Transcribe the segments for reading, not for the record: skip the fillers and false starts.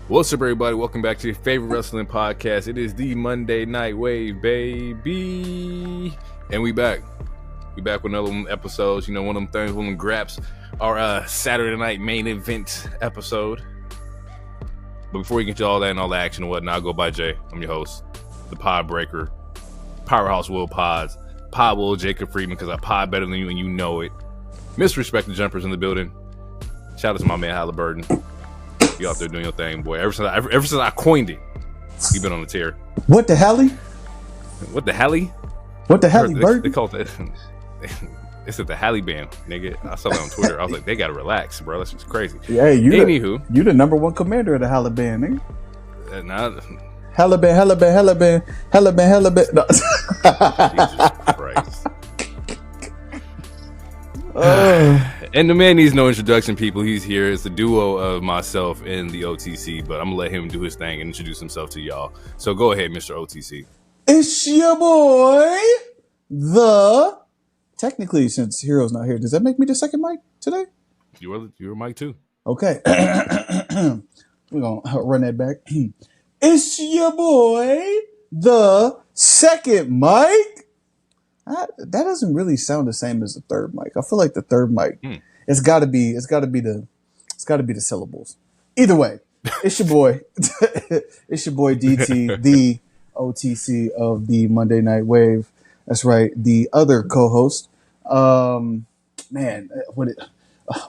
What's up, everybody? Welcome back to your favorite wrestling podcast. It is the Monday Night Wav, baby. And we back. We back with another one episodes. You know, one of them things, one of them graps. Our Saturday night main event episode. But before we get to all that and all the action and whatnot, I'll go by Jay. I'm your host, the pod breaker, Powerhouse Will Pods, Pod Will Jacob Friedman, because I pod better than you and you know it. Misrespect the jumpers in the building. Shout out to my man Halliburton. You out there doing your thing, boy. Ever since I coined it, you've been on the tear. What the hell? What the hell? What the hell, Bird? They call it it's at the Halle band, nigga. I saw that on Twitter. I was like, they gotta relax, bro. That's just crazy. Yeah, you Anywho, you the number one commander of the Halle band, nigga. Halle band. No. Jesus Christ. And the man needs no introduction, people. He's here. It's a duo of myself and the OTC, but I'm gonna let him do his thing and introduce himself to y'all. So go ahead, Mr. OTC. It's your boy, technically, since Hero's not here, does that make me the second mic today? You're Mike too. Okay. We're gonna run that back. It's your boy, the second mic. That doesn't really sound the same as the third mic. I feel like the third mic, it's got to be the syllables. Either way, it's your boy, it's your boy DT, the OTC of the Monday Night Wav. That's right, the other co-host. My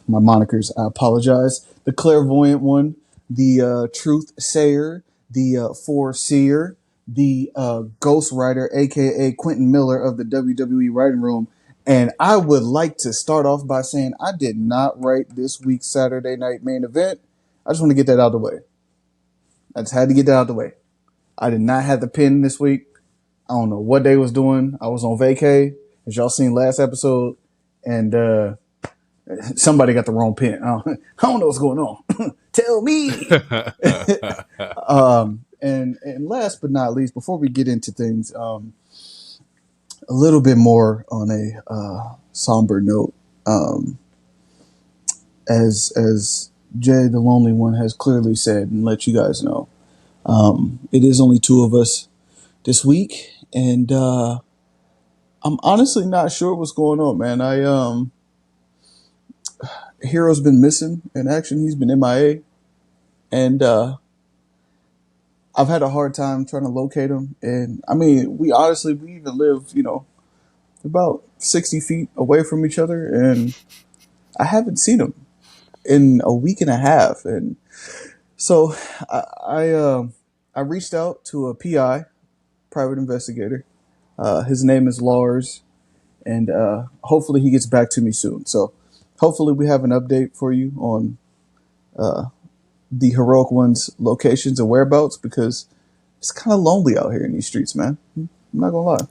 monikers. I apologize. The clairvoyant one, the truth sayer, the foreseer, the ghost writer, aka Quentin Miller of the WWE Writing Room. And I would like to start off by saying I did not write this week's Saturday night main event. I just want to get that out of the way. I just had to get that out of the way. I did not have the pen this week. I don't know what they was doing. I was on vacay, as y'all seen last episode, and somebody got the wrong pen. I don't know what's going on. Tell me. And last but not least, before we get into things, a little bit more on a somber note, as Jay the Lonely One has clearly said and let you guys know, it is only two of us this week, and I'm honestly not sure what's going on, man. Hero's been missing in action. He's been MIA, and I've had a hard time trying to locate him. And I mean, we even live, about 60 feet away from each other, and I haven't seen him in a week and a half. And so I reached out to a PI, private investigator. His name is Lars, and hopefully he gets back to me soon. So hopefully we have an update for you on the Heroic One's locations and whereabouts, because it's kind of lonely out here in these streets, man. I'm not gonna lie.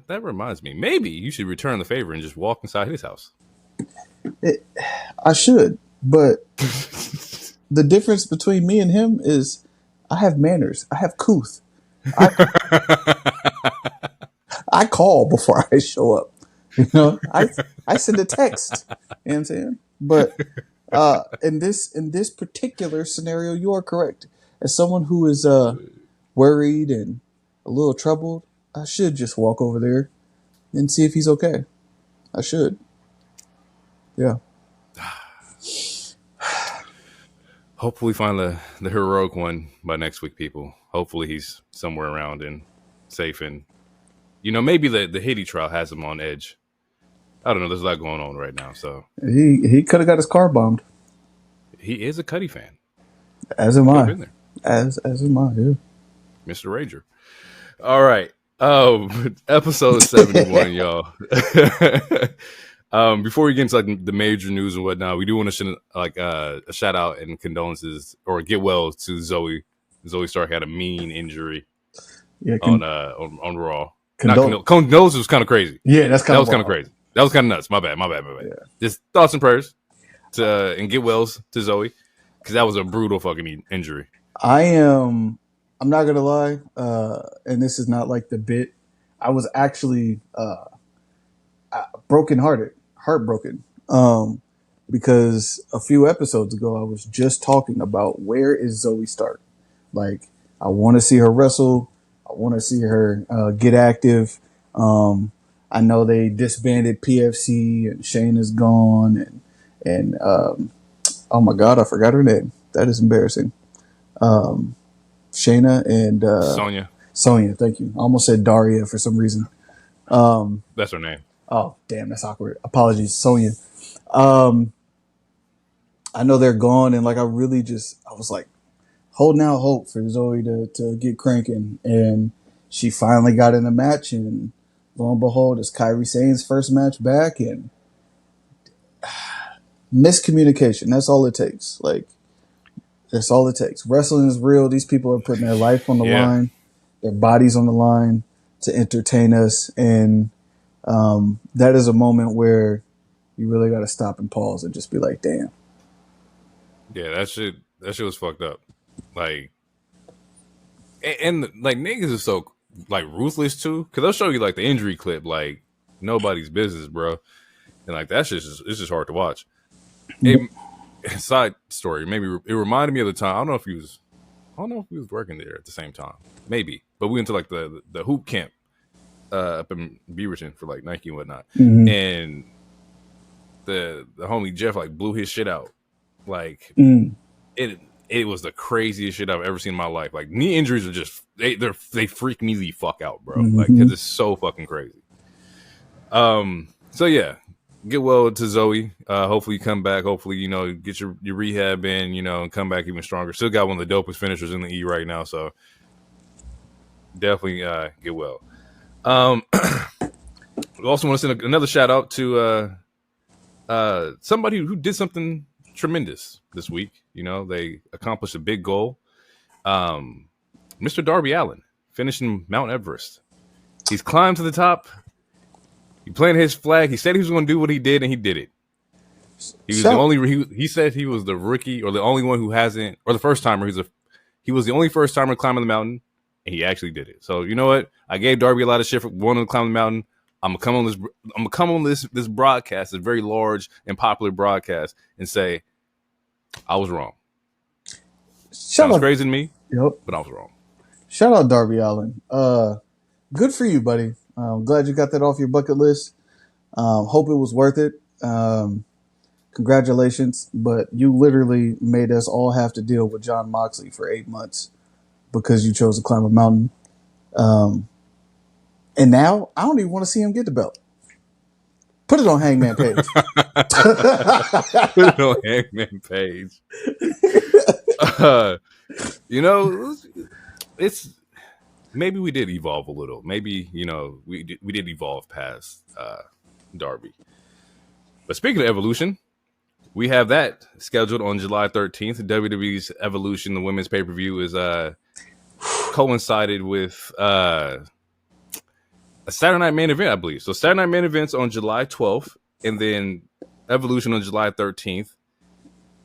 That reminds me. Maybe you should return the favor and just walk inside his house. I should, but the difference between me and him is I have manners. I have couth. I call before I show up. I send a text. You know what I'm saying? But in this particular scenario, you are correct. As someone who is worried and a little troubled, I should just walk over there and see if he's okay. I should. Yeah. Hopefully find the Heroic One by next week, people. Hopefully he's somewhere around and safe, and maybe the Haiti trial has him on edge. I don't know. There's a lot going on right now, so he could have got his car bombed. He is a Cuddy fan. As am I. As am I. Yeah. Mr. Ranger. All right. Episode 71, y'all. Before we get into the major news and whatnot, we do want to send a shout out and condolences or get well to Zoe. Zoe Stark had a mean injury on Raw. Condolences was kind of crazy. Yeah, that was kind of crazy. That was kind of nuts. My bad. Yeah. Just thoughts and prayers and get wells to Zoe, because that was a brutal fucking injury. I'm not gonna lie, and this is not like the bit. I was actually brokenhearted, heartbroken. because a few episodes ago I was just talking about where is Zoe Stark. Like, I want to see her wrestle. I want to see her get active. I know they disbanded PFC and Shayna's gone and oh my God, I forgot her name. That is embarrassing. Shayna and Sonya, thank you. I almost said Daria for some reason. That's her name. Oh, damn, that's awkward. Apologies, Sonya. I know they're gone, and like I was like holding out hope for Zoe to get cranking, and she finally got in the match, and lo and behold, it's Kairi Sane's first match back, and miscommunication. That's all it takes. Like, that's all it takes. Wrestling is real. These people are putting their life on the line, their bodies on the line to entertain us, and that is a moment where you really got to stop and pause and just be like, damn. Yeah, that shit was fucked up. Like, and like niggas is so like ruthless too, because they'll show you like the injury clip, like nobody's business, bro. And like that shit it's just hard to watch. Side story, maybe it reminded me of the time. I don't know if he was working there at the same time, maybe. But we went to like the hoop camp up in Beaverton for like Nike and whatnot, and the homie Jeff like blew his shit out. Like it was the craziest shit I've ever seen in my life. Like, knee injuries are just they freak me the fuck out, bro. Like, because it's so fucking crazy. So yeah, get well to Zoe. Hopefully you come back. Hopefully, you know, get your rehab in, you know, and come back even stronger. Still got one of the dopest finishers in the E right now, so definitely get well. We also want to send another shout out to somebody who did something tremendous this week. You know, they accomplished a big goal. Mr. Darby Allin finishing Mount Everest. He's climbed to the top. He planted his flag. He said he was going to do what he did, and he did it. He was he said he was the rookie or the only one who hasn't, or the first timer. He was the only first timer climbing the mountain, and he actually did it. So you know what? I gave Darby a lot of shit for wanting to climb the mountain. I'm gonna come on this broadcast, this very large and popular broadcast, and say I was wrong. Sounds crazy to me, but I was wrong. Shout out Darby Allin. Good for you, buddy. I'm glad you got that off your bucket list. Hope it was worth it. Congratulations, but you literally made us all have to deal with Jon Moxley for 8 months because you chose to climb a mountain. And now I don't even want to see him get the belt. Put it on Hangman Page. Put it on Hangman Page. You know, it's maybe we did evolve a little. Maybe, you know, we did evolve past Darby. But speaking of evolution, we have that scheduled on July 13th. WWE's Evolution, the women's pay-per-view, is coincided with a Saturday Night Main Event, I believe. So Saturday Night Main Event's on July 12th, and then Evolution on July 13th.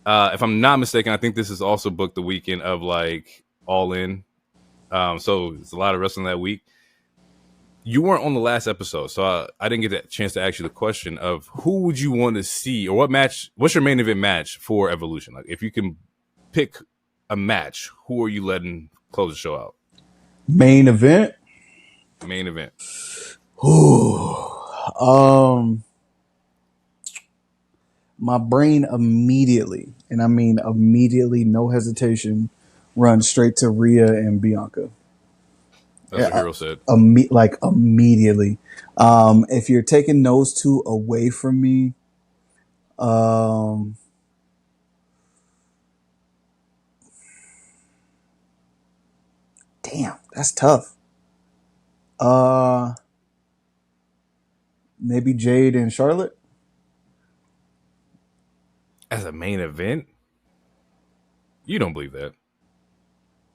If I'm not mistaken, I think this is also booked the weekend of like All In. So it's a lot of wrestling that week. You weren't on the last episode, so I didn't get that chance to ask you the question of who would you want to see, or what's your main event match for Evolution? Like, if you can pick a match, who are you letting close the show out? Main event? Main event. My brain immediately, and I mean immediately, no hesitation, runs straight to Rhea and Bianca. That's what Hero said. Immediately. If you're taking those two away from me, damn, that's tough. Maybe Jade and Charlotte as a main event. You don't believe that?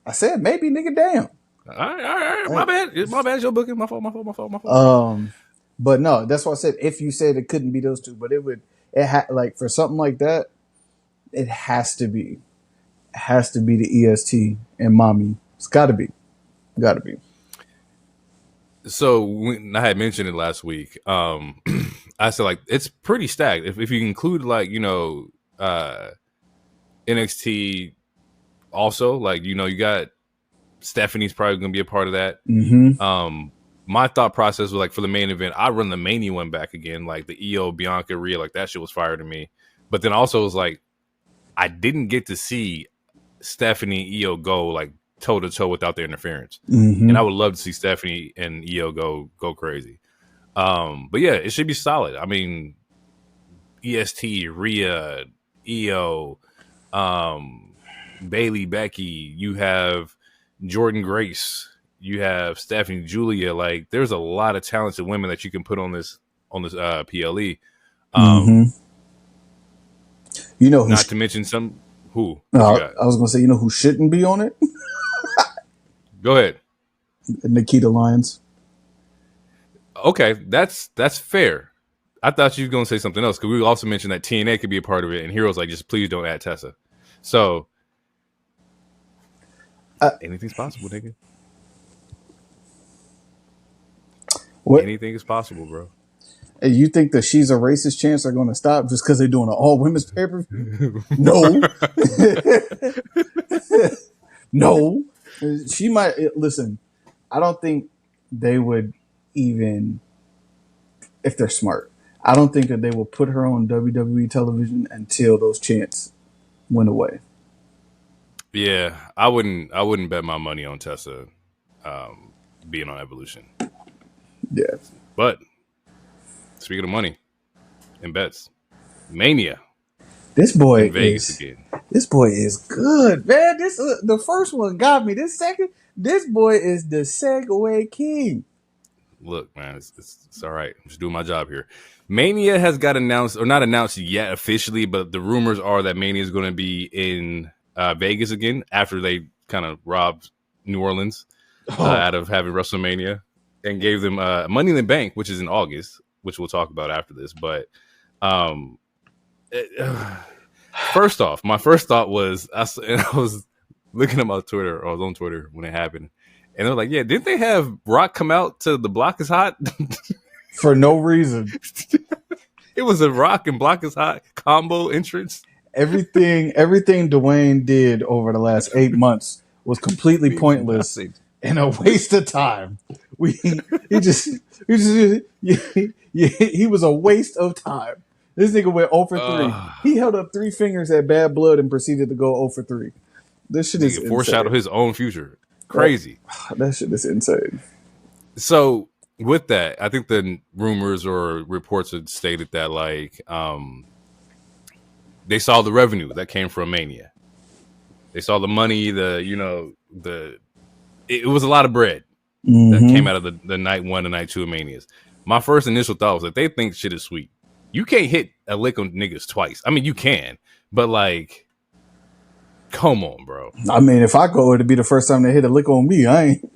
I said maybe, nigga. Damn. All right. My bad. It's your booking. My fault. But no, that's why I said if you said it couldn't be those two, but like for something like that, it has to be the EST and Mommy. It's got to be. So I had mentioned it last week. I I said like it's pretty stacked. If you include like NXT also, like you got Stephanie's probably gonna be a part of that. Mm-hmm. My thought process was like for the main event, I run the Mania one back again, like the EO Bianca Rhea, like that shit was fire to me. But then also it was like I didn't get to see Stephanie and EO go like toe to toe without their interference, and I would love to see Stephanie and EO go crazy. But yeah, it should be solid. I mean, EST, Rhea, EO, Bailey, Becky. You have Jordan Grace. You have Stephanie, Julia. Like, there's a lot of talented women that you can put on this PLE. Not to mention some who. I was gonna say, who shouldn't be on it? Go ahead. Nikita Lyons. Okay, that's fair. I thought you were going to say something else because we also mentioned that TNA could be a part of it, and Heroes like, just please don't add Tessa. So anything's possible, nigga. What? Anything is possible, bro. Hey, you think the She's a Racist chants are going to stop just because they're doing an all women's pay per view? No, no. She might listen. I don't think they would even, if they're smart. I don't think that they will put her on WWE television until those chants went away. Yeah, I wouldn't bet my money on Tessa being on Evolution. Yeah, but speaking of money and bets, Mania. This boy in Vegas again. This boy is good, man. This the first one got me. This boy is the Segway king. Look, man, it's all right. I'm just doing my job here. Mania has got announced, or not announced yet officially, but the rumors are that Mania is going to be in Vegas again after they kind of robbed New Orleans out of having WrestleMania and gave them Money in the Bank, which is in August, which we'll talk about after this. But first off, my first thought was, I was looking at my Twitter, or I was on Twitter when it happened. And they're like, yeah, didn't they have Rock come out to The Block is Hot? For no reason. It was a Rock and Block is Hot combo entrance. Everything Dwayne did over the last 8 months was completely pointless and a waste of time. He was a waste of time. This nigga went 0 for 3. He held up 3 fingers at Bad Blood and proceeded to go 0 for 3. This shit is insane. Foreshadow his own future. Crazy. That shit is insane. So with that, I think the rumors or reports had stated that like they saw the revenue that came from Mania. They saw the money, it was a lot of bread that came out of the night 1 and night 2 of Manias. My first initial thought was that they think shit is sweet. You can't hit a lick on niggas twice. I mean, you can, but like, come on, bro. I mean, if I go, it'd be the first time they hit a lick on me. I ain't.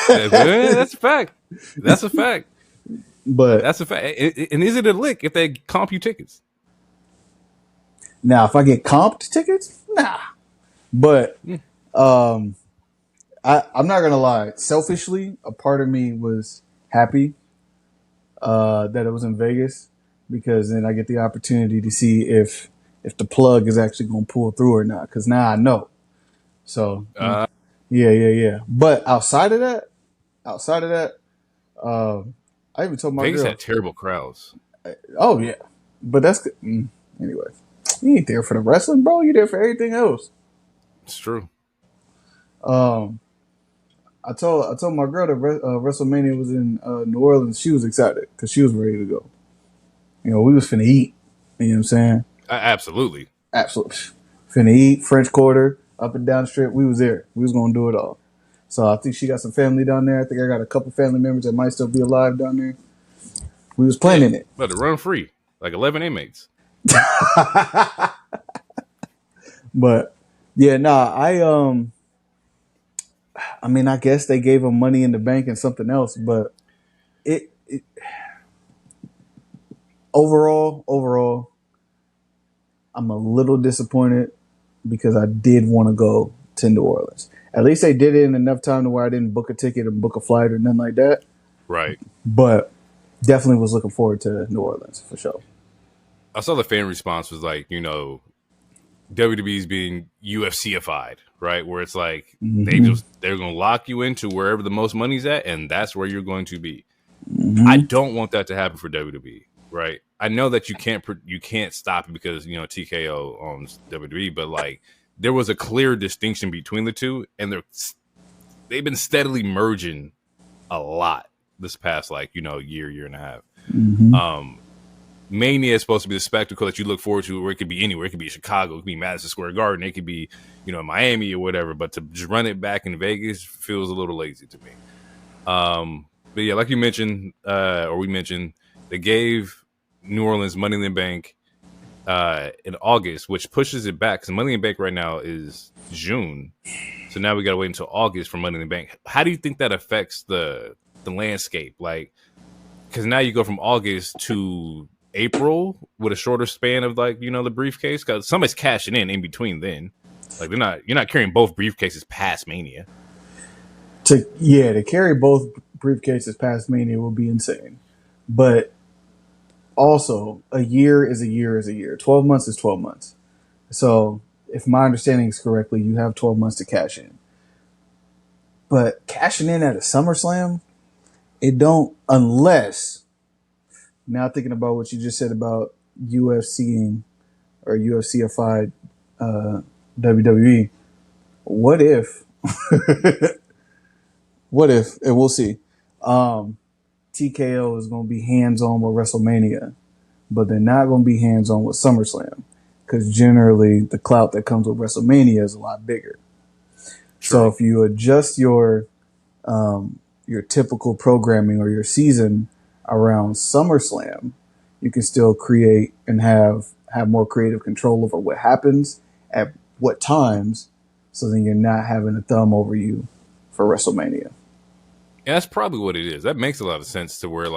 That's a fact. That's a fact. But that's a fact. And is it a lick if they comp you tickets? Now, if I get comped tickets, nah. But I'm not gonna lie. Selfishly, a part of me was happy that it was in Vegas, because then I get the opportunity to see if the plug is actually going to pull through or not, because now I know. So, yeah. But outside of that, I even told my Vegas girl. had terrible crowds. Oh, yeah. But that's good. Anyway, you ain't there for the wrestling, bro. You there for everything else. It's true. I told my girl that WrestleMania was in New Orleans. She was excited because she was ready to go. We was finna eat. You know what I'm saying? Absolutely. Finna eat, French Quarter, up and down the strip. We was there. We was going to do it all. So I think she got some family down there. I think I got a couple family members that might still be alive down there. We was planning it. But to run free, like 11 inmates. But, yeah, I mean, I guess they gave them Money in the Bank and something else, but it overall, I'm a little disappointed because I did want to go to New Orleans. At least they did it in enough time to where I didn't book a ticket or book a flight or nothing like that. Right. But definitely was looking forward to New Orleans for sure. I saw the fan response was like, WWE's being UFCified, right? Where it's like they're going to lock you into wherever the most money's at, and that's where you're going to be. I don't want that to happen for WWE, right? I know that you can't stop it because TKO owns WWE, but like there was a clear distinction between the two, and they've been steadily merging a lot this past year and a half. Mania is supposed to be the spectacle that you look forward to, where it could be anywhere. It could be Chicago, it could be Madison Square Garden, it could be Miami or whatever. But to just run it back in Vegas feels a little lazy to me. But yeah, like you mentioned, or we mentioned, they gave New Orleans Money in the Bank in August, which pushes it back because Money in the Bank right now is June. So now we got to wait until August for Money in the Bank. How do you think that affects the landscape? Like, because now you go from August to April with a shorter span of the briefcase, because somebody's cashing in between then. Like you're not carrying both briefcases past Mania. To carry both briefcases past Mania will be insane. But also, a year is a year is a year. 12 months is 12 months. So if my understanding is correctly, you have 12 months to cash in. But cashing in at a SummerSlam, it don't, unless, now thinking about what you just said about UFC or UFCified WWE, what if, and we'll see, TKO is going to be hands-on with WrestleMania, but they're not going to be hands-on with SummerSlam, because generally the clout that comes with WrestleMania is a lot bigger. True. So if you adjust your typical programming or your season around SummerSlam, you can still create and have more creative control over what happens at what times, so then you're not having a thumb over you for WrestleMania. Yeah, that's probably what it is. That makes a lot of sense to where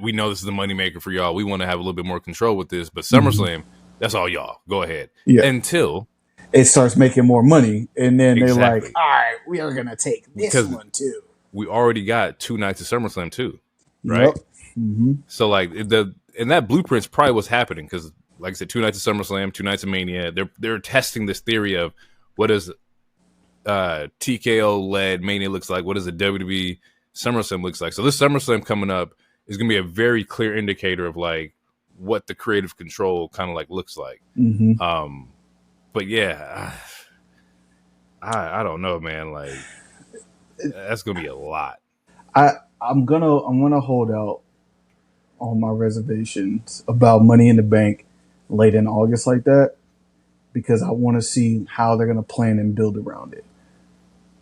we know this is the moneymaker for y'all. We want to have a little bit more control with this, but SummerSlam, that's all y'all. Go ahead. Yeah. Until it starts making more money, and then they're like, all right, we are going to take this one too. We already got 2 nights of SummerSlam too, right? Yep. Mm-hmm. So and that blueprint's probably what's happening, because like I said, 2 nights of SummerSlam, 2 nights of Mania. They're testing this theory of what does TKO led Mania looks like, what does the WWE SummerSlam looks like. So this SummerSlam coming up is going to be a very clear indicator of what the creative control kind of looks like. Mm-hmm. But yeah, I don't know, man. That's going to be a lot. I'm gonna hold out on my reservations about Money in the Bank late in August like that, because I want to see how they're gonna plan and build around it.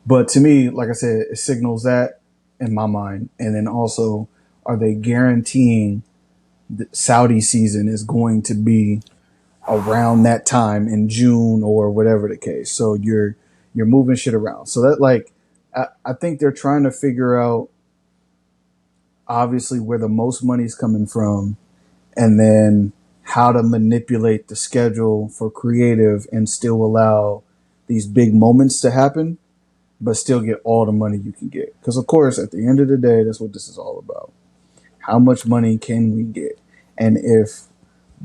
But to me, like I said, it signals that in my mind, and then also, are they guaranteeing the Saudi season is going to be around that time in June or whatever the case? So you're moving shit around. So that I think they're trying to figure out, obviously, where the most money's coming from, and then how to manipulate the schedule for creative and still allow these big moments to happen, but still get all the money you can get. Because, of course, at the end of the day, that's what this is all about. How much money can we get? And if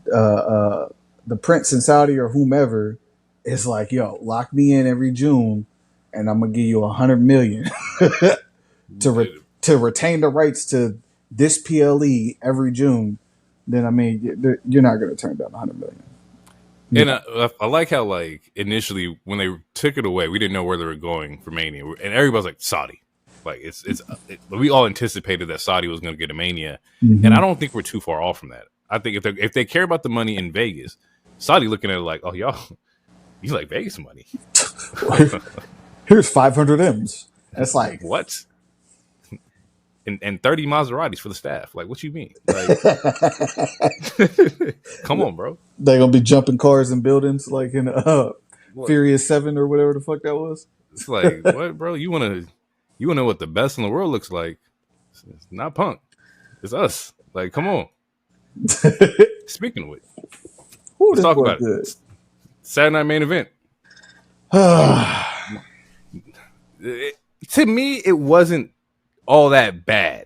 the Prince in Saudi or whomever is like, yo, lock me in every June, and I'm going to give you $100 million to retain the rights to this PLE every June, then you're not going to turn down $100 million. And I like how initially when they took it away, we didn't know where they were going for Mania, and everybody's like Saudi. We all anticipated that Saudi was going to get a Mania, and I don't think we're too far off from that. I think if they care about the money in Vegas, Saudi looking at it like, oh y'all, you like Vegas money? Here's 500 M's. That's like what? And 30 Maseratis for the staff. Like, what you mean? Come on, bro. They're gonna be jumping cars and buildings like in Furious 7 or whatever the fuck that was. It's like, what, bro? You wanna know what the best in the world looks like? It's not Punk. It's us. Like, come on. Speaking of which, let's talk about it. Saturday Night Main Event. To me, it wasn't all that bad.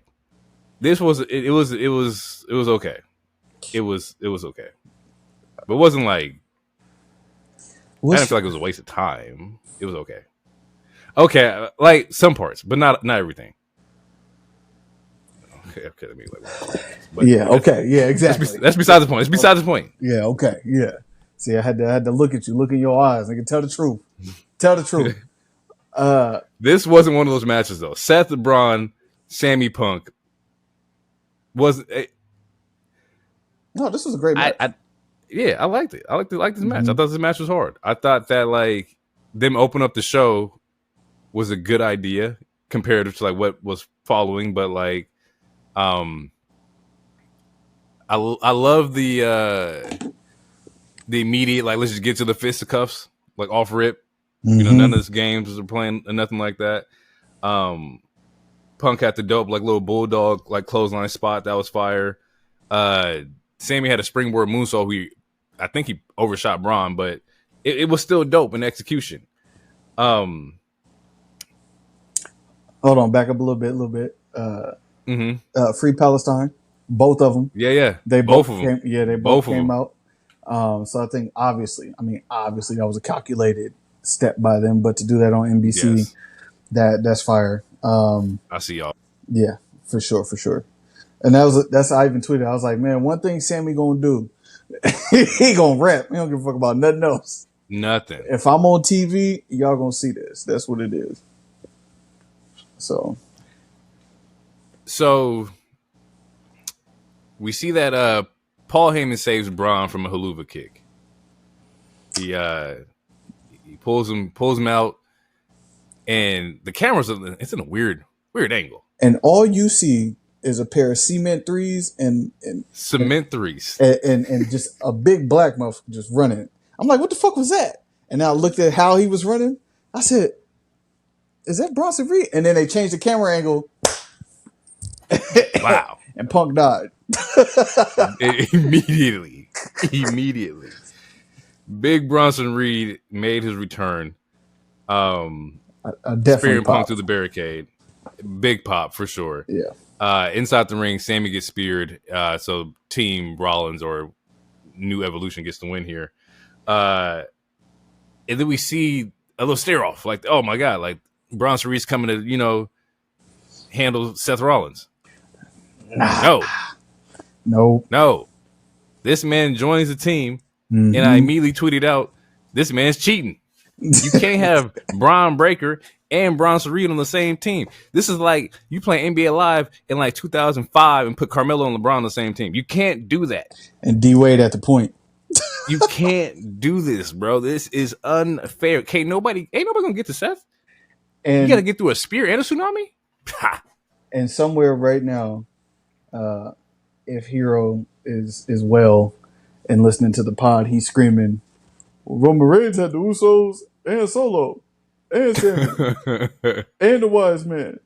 This was it was okay. It was okay, but it wasn't like I didn't feel like it was a waste of time. It was okay. Okay, like some parts, but not everything. Okay, let me but yeah, okay, yeah, exactly. That's besides the point. It's besides the point. Yeah, okay, yeah. See, I had to look at you, look in your eyes, and can tell the truth. Tell the truth. This wasn't one of those matches though. Seth, Bron, Sammy Punk was. No, this was a great match. I liked it. I liked this match. I thought this match was hard. I thought that like them open up the show was a good idea compared to like what was following, but like, I love the immediate like let's just get to the fisticuffs like off rip. You know, none of this games are playing or nothing like that. Punk had the dope like little bulldog like clothesline spot that was fire. Sammy had a springboard moonsault. I think he overshot Bron, but it was still dope in execution. Hold on, back up a little bit. Free Palestine, both of them. Yeah. They both of them. They both came out. So I think obviously that was a calculated step by them, but to do that on NBC, that's fire. I see y'all. Yeah, for sure. And that's how I even tweeted. I was like, man, one thing Sammy gonna do, he gonna rap. He don't give a fuck about nothing else. Nothing. If I'm on TV, y'all gonna see this. That's what it is. So we see that Paul Heyman saves Bron from a haluva kick. He pulls him out, and the camera's it's in a weird angle. And all you see is a pair of cement threes and threes and just a big black motherfucker just running. I'm like, what the fuck was that? And I looked at how he was running. I said, is that Bronson Reed? And then they changed the camera angle. Wow. And Punk died. Immediately. Big Bronson Reed made his return. Definitely spearing Punk through the barricade. Big pop for sure. Yeah. Inside the ring, Sammy gets speared. So Team Rollins or New Evolution gets the win here. And then we see a little stare off. Like, oh my God, like Bronson Reed's coming to, handle Seth Rollins. No. This man joins the team, and I immediately tweeted out, this man's cheating. You can't have Bron Breakker and Bronson Reed on the same team. This is like you play NBA Live in like 2005 and put Carmelo and LeBron on the same team. You can't do that. And D Wade at the point. You can't do this, bro. This is unfair. Ain't nobody gonna get to Seth. And you gotta get through a spear and a tsunami. And somewhere right now, if Hero is well and listening to the pod, he's screaming, Roman Reigns had the Usos and Solo and Sammy and the Wise Man,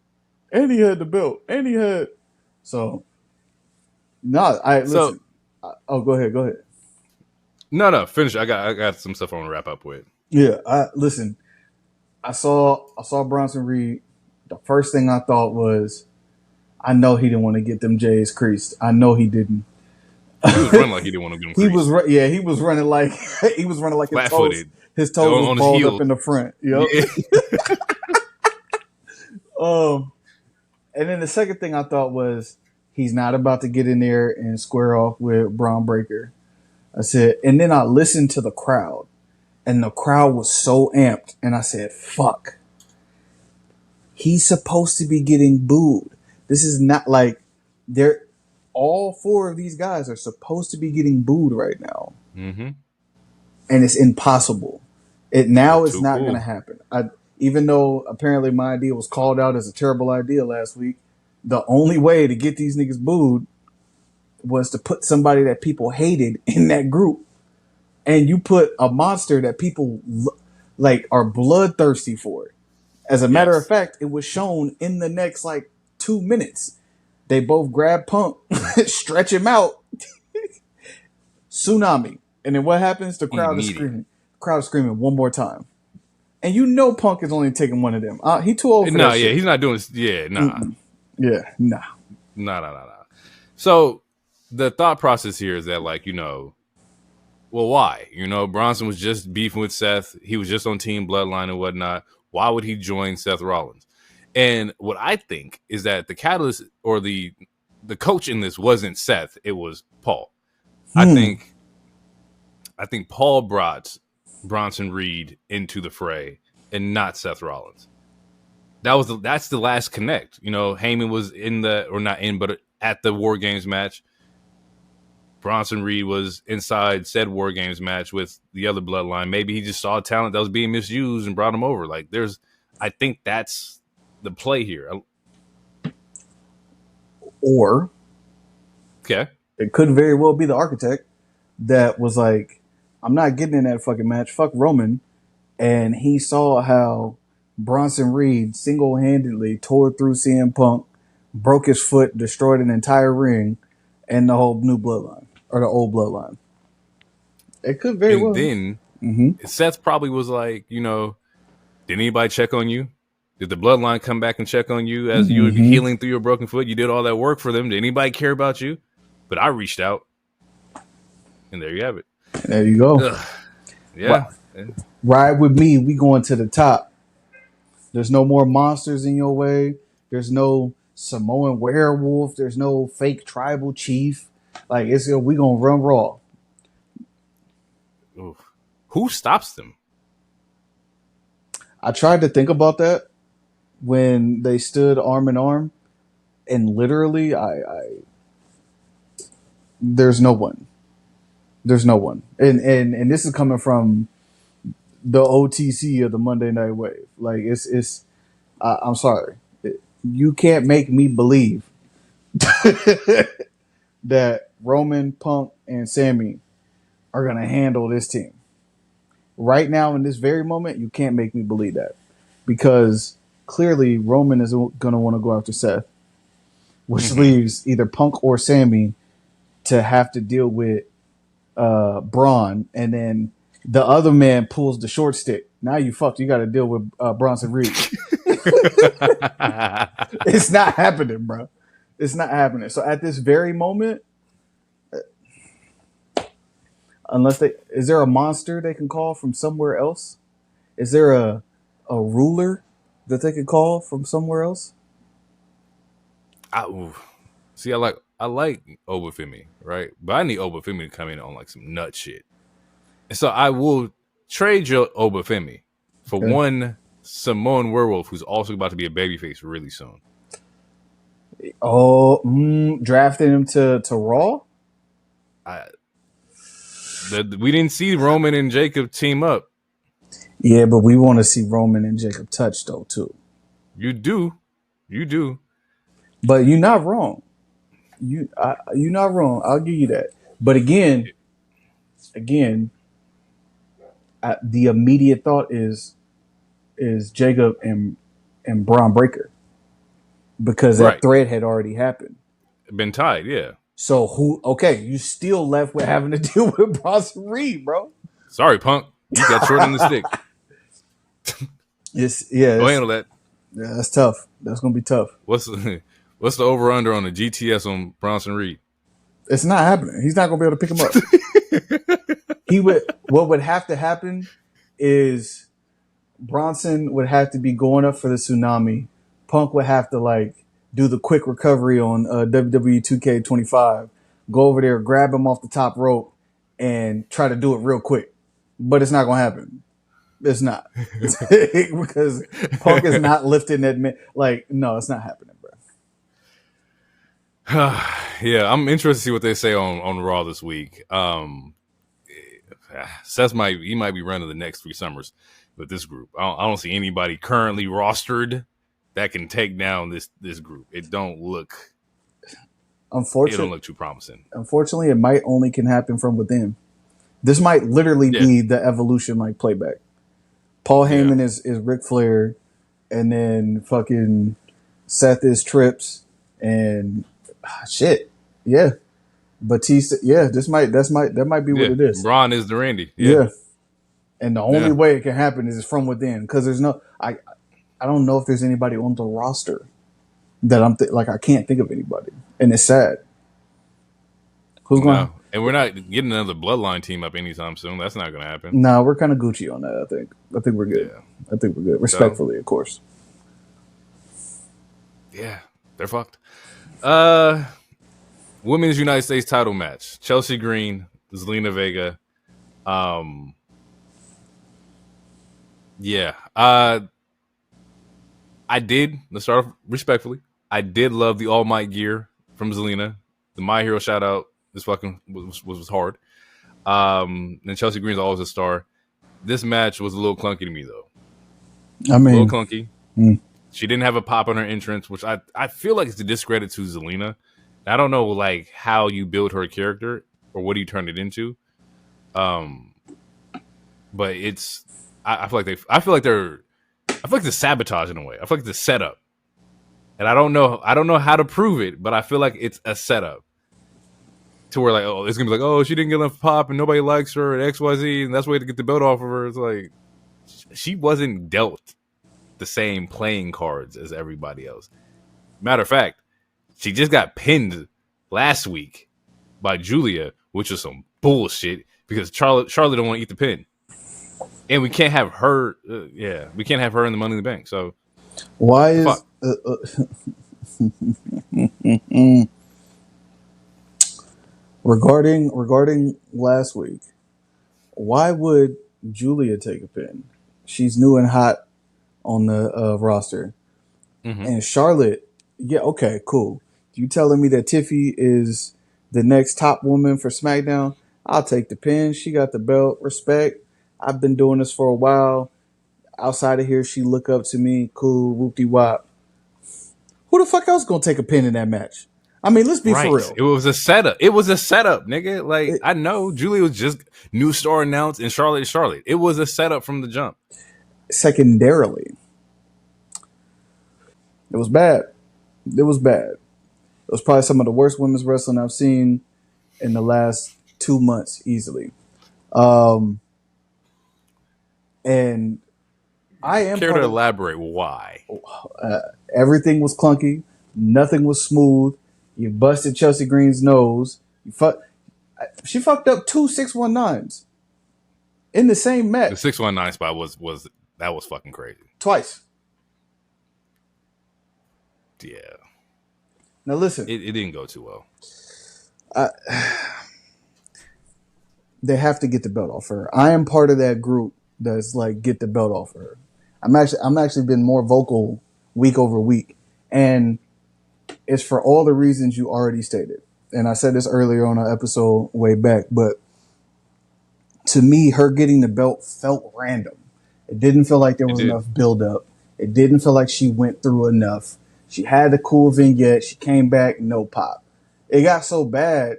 and he had the belt, and he had listen. Go ahead. No, finish. I got some stuff I want to wrap up with. Yeah, I saw Bronson Reed. The first thing I thought was, I know he didn't want to get them J's creased. I know he didn't. He was running like he didn't want to get them creased. He was running like flat-footed. His toes was balled up in the front. Yep. Yeah. And then the second thing I thought was, he's not about to get in there and square off with Bron Breakker. I said, and then I listened to the crowd, and the crowd was so amped, and I said, fuck. He's supposed to be getting booed. This is not like all four of these guys are supposed to be getting booed right now. Mm-hmm. And it's impossible. It's not going to happen. Even though apparently my idea was called out as a terrible idea last week, the only way to get these niggas booed was to put somebody that people hated in that group. And you put a monster that people are bloodthirsty for. As a matter of fact, it was shown in the next 2 minutes. They both grab Punk, stretch him out, tsunami. And then what happens? The crowd is screaming. Crowd screaming one more time. And Punk is only taking one of them. He too old for that shit. He's not doing this. Yeah, nah. Yeah, nah. No. So the thought process here is that, like, well, why? Bronson was just beefing with Seth. He was just on Team Bloodline and whatnot. Why would he join Seth Rollins? And what I think is that the catalyst or the coach in this wasn't Seth. It was Paul. I think Paul brought Bronson Reed into the fray and not Seth Rollins. That's the last connect. Heyman was but at the War Games match. Bronson Reed was inside said War Games match with the other bloodline. Maybe he just saw talent that was being misused and brought him over. Like, I think that's the play here. Or okay, it could very well be the architect that was like, I'm not getting in that fucking match. Fuck Roman. And he saw how Bronson Reed single-handedly tore through CM Punk, broke his foot, destroyed an entire ring, and the whole new bloodline. Or the old bloodline. It could very well. And then Seth probably was like, did anybody check on you? Did the bloodline come back and check on you as you were healing through your broken foot? You did all that work for them. Did anybody care about you? But I reached out. And there you have it. There you go. Ugh. Yeah. Wow. Ride with me. We going to the top. There's no more monsters in your way. There's no Samoan werewolf. There's no fake tribal chief. Like, we gonna run Raw. Oof. Who stops them? I tried to think about that when they stood arm in arm, and literally, there's no one. There's no one, and this is coming from the OTC of the Monday Night Wave. Like, I'm sorry, you can't make me believe that Roman, Punk, and Sammy are going to handle this team. Right now, in this very moment, you can't make me believe that. Because clearly Roman is going to want to go after Seth, which leaves either Punk or Sammy to have to deal with Bron, and then the other man pulls the short stick. Now you fucked. You got to deal with Bronson Reed. It's not happening, bro. It's not happening. So at this very moment, is there a monster they can call from somewhere else? Is there a ruler that they could call from somewhere else? I like Obafemi, right? But I need Obafemi to come in on like some nut shit. And so I will trade your Obafemi for one Samoan werewolf who's also about to be a babyface really soon. Oh, drafting him to Raw? We didn't see Roman and Jacob team up. Yeah, but we want to see Roman and Jacob touch, though, too. You do. But you're not wrong. You're not wrong. I'll give you that. But again, the immediate thought is Jacob and Bron Breakker, because that thread had already happened. Been tied, yeah. So you still left with having to deal with Bronson Reed, bro. Sorry, Punk. You got short on the stick. Go handle that. Yeah, that's tough. That's gonna be tough. What's the over under on the GTS on Bronson Reed? It's not happening. He's not gonna be able to pick him up. What would have to happen is Bronson would have to be going up for the tsunami. Punk would have to do the quick recovery on WWE 2K25, go over there, grab him off the top rope, and try to do it real quick. But it's not going to happen. It's not. Because Punk is not lifting that man. No, it's not happening, bro. Yeah, I'm interested to see what they say on Raw this week. Seth might be running the next 3 summers with this group. I don't see anybody currently rostered that can take down this group. It don't look too promising. Unfortunately, it might only can happen from within. This might literally be the evolution playback. Paul Heyman is Ric Flair, and then fucking Seth is Trips, and shit. Yeah. Batista, that might be what it is. Bron is the Randy. Yeah. And the only way it can happen is from within, because there's no I don't know if there's anybody on the roster that I can't think of anybody. and it's sad. Who's going? No, and we're not getting another bloodline team up anytime soon. That's not going to happen. Nah, we're kind of Gucci on that. I think we're good. Yeah. I think we're good. So, Respectfully, of course. yeah, they're fucked. Women's United States title match: Chelsea Green, Zelina Vega. Yeah. I did. Let's start off respectfully. I did love the All Might gear from Zelina. The My Hero shout out this fucking was hard. And Chelsea Green's always a star. This match was a little clunky to me though. I mean, a little clunky. She didn't have a pop on her entrance, which I feel like it's a discredit to Zelina. I don't know like how you build her character or what do you turn it into. But it's I feel like they're sabotage in a way. I feel like it's a setup. And I don't know how to prove it, but I feel like it's a setup. To where like, oh, it's gonna be like, oh, she didn't get enough pop and nobody likes her and XYZ, and that's the way to get the belt off of her. It's like she wasn't dealt the same playing cards as everybody else. Matter of fact, she just got pinned last week by Julia, which was some bullshit because Charlotte don't want to eat the pin. And we can't have her. We can't have her in the Money in the Bank. So why is regarding last week? Why would Julia take a pin? She's new and hot on the roster, and Charlotte. Yeah, okay, cool. You telling me that Tiffy is the next top woman for SmackDown? I'll take the pin. She got the belt. Respect. I've been doing this for a while. Outside of here, she look up to me. Cool, whoop-de-wop. Who the fuck else gonna take a pin in that match? I mean, let's be for real. It was a setup. It was a setup, nigga. Like, I know Julia was just new star announced and Charlotte is Charlotte. It was a setup from the jump. Secondarily, it was bad. It was bad. It was probably some of the worst women's wrestling I've seen in the last 2 months, easily. And I am care to elaborate why. Everything was clunky. Nothing was smooth. You busted Chelsea Green's nose. She fucked up 2 619s in the same match. The 619 spot was fucking crazy. Twice. Yeah. Now listen. It didn't go too well. They have to get the belt off her. I am part of that group that's like, get the belt off her. I'm actually been more vocal week over week, and it's for all the reasons you already stated. And I said this earlier on an episode way back, but to me, her getting the belt felt random. It didn't feel like there was enough build up. It didn't feel like she went through enough. She had the cool vignette. She came back, no pop. It got so bad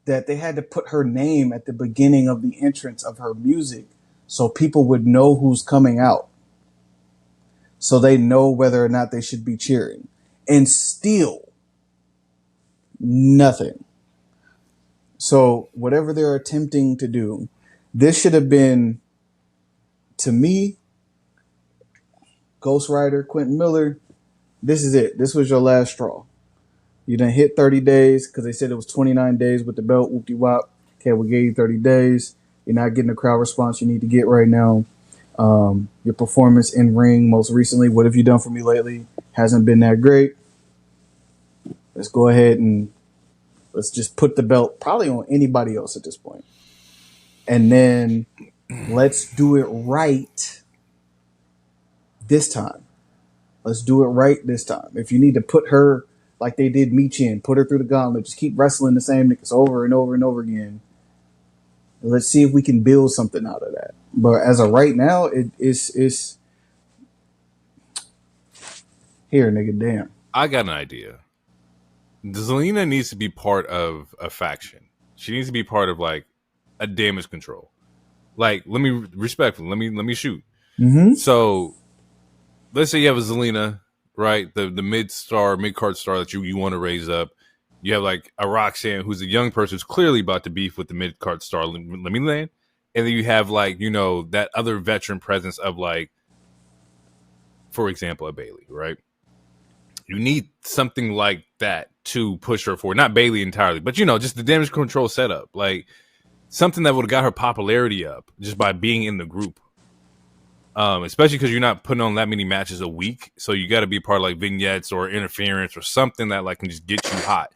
that they had to put her name at the beginning of the entrance of her music so people would know who's coming out. So they know whether or not they should be cheering. And still, nothing. So whatever they're attempting to do, this should have been, to me, Ghost Rider, Quentin Miller, this is it. This was your last straw. You done hit 30 days because they said it was 29 days with the belt. Whoop-de-wop. Okay, we gave you 30 days. You're not getting the crowd response you need to get right now. Your performance in ring most recently, what have you done for me lately? Hasn't been that great. Let's go ahead and let's just put the belt probably on anybody else at this point. And then let's do it right this time. Let's do it right this time. If you need to put her like they did Michin, put her through the gauntlet, just keep wrestling the same niggas over and over and over again. Let's see if we can build something out of that. But as of right now, it's here, nigga. Damn. I got an idea. Zelina needs to be part of a faction. She needs to be part of like a damage control. Like, let me respectfully, let me shoot. Mm-hmm. So let's say you have a Zelina, right? The mid-card star that you want to raise up. You have like a Roxanne who's a young person who's clearly about to beef with the mid-card star. Let me land. And then you have like, you know, that other veteran presence of like, for example, a Bayley, right? You need something like that to push her forward. Not Bayley entirely, but just the damage control setup. Like something that would have got her popularity up just by being in the group. Especially because you're not putting on that many matches a week. So you got to be part of like vignettes or interference or something that like can just get you hot.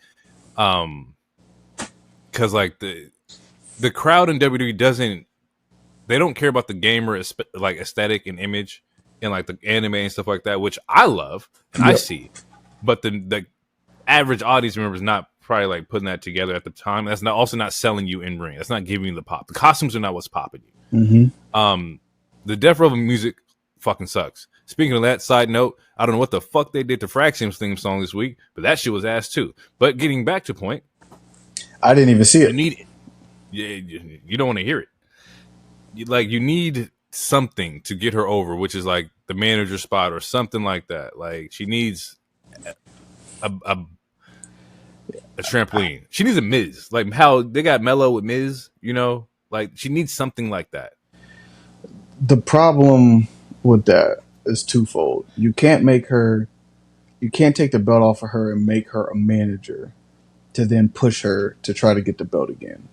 Because like the crowd in WWE they don't care about the gamer like aesthetic and image and like the anime and stuff like that, which I love and I see. But the average audience member is not probably like putting that together at the time. That's also not selling you in ring. That's not giving you the pop. The costumes are not what's popping you. Mm-hmm. The Death Row music fucking sucks. Speaking of that, side note, I don't know what the fuck they did to Fraction's theme song this week, but that shit was ass too. But getting back to point, I didn't even see it. You don't want to hear it. You need something to get her over, which is like the manager spot or something like that. Like she needs a trampoline. She needs a Miz, like how they got Mello with Miz. Like she needs something like that. The problem with that is twofold. You can't take the belt off of her and make her a manager to then push her to try to get the belt again.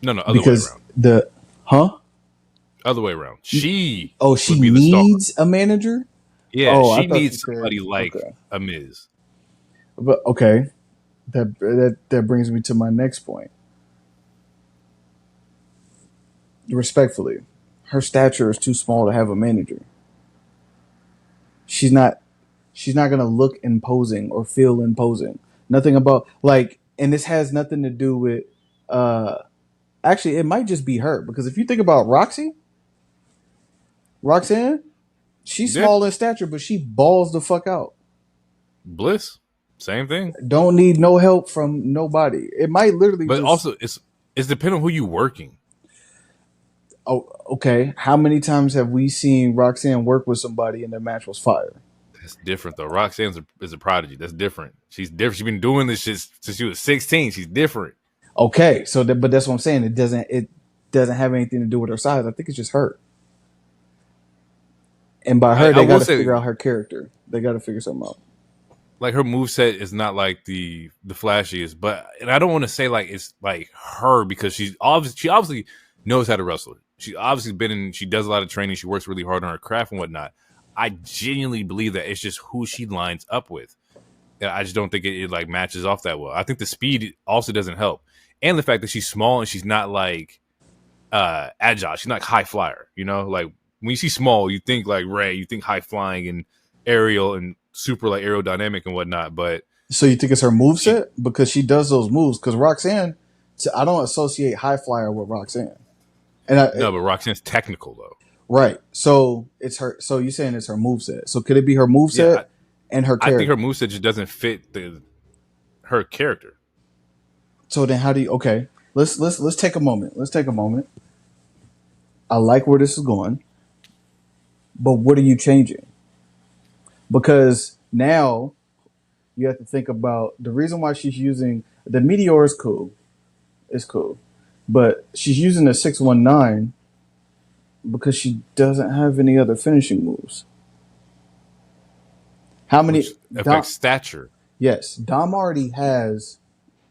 No, other way around. Other way around. She needs a manager? Yeah, she needs somebody like a Miz. But okay. That brings me to my next point. Respectfully, her stature is too small to have a manager. She's not gonna look imposing or feel imposing. Nothing about and this has nothing to do with actually it might just be her, because if you think about Roxanne, she's small in stature, but she balls the fuck out. Bliss, same thing. Don't need no help from nobody. It might literally But also it's depending on who you working. Oh, okay. How many times have we seen Roxanne work with somebody and their match was fire? That's different though. Roxanne is a prodigy. That's different. She's different. She's been doing this shit since she was 16. She's different. Okay, but that's what I'm saying. It doesn't have anything to do with her size. I think it's just her. And by her, they got to figure out her character. They got to figure something out. Like her moveset is not like the flashiest, and I don't want to say like it's like her because she obviously knows how to wrestle. She obviously she does a lot of training. She works really hard on her craft and whatnot. I genuinely believe that it's just who she lines up with. And I just don't think it like matches off that well. I think the speed also doesn't help. And the fact that she's small and she's not like agile. She's not high flyer, Like when you see small, you think like Ray, you think high flying and aerial and super like aerodynamic and whatnot. But so you think it's her moveset? Because she does those moves. Because Roxanne, I don't associate high flyer with Roxanne. But Roxanne's technical though. Right. So it's her. So you're saying it's her moveset. So could it be her moveset and her character? I think her moveset just doesn't fit her character. So then how do you? Okay, let's take a moment. Let's take a moment. I like where this is going, but what are you changing? Because now you have to think about the reason why she's using the Meteor is cool. It's cool. But she's using the 619 because she doesn't have any other finishing moves. How many affects stature? Yes, Dom already has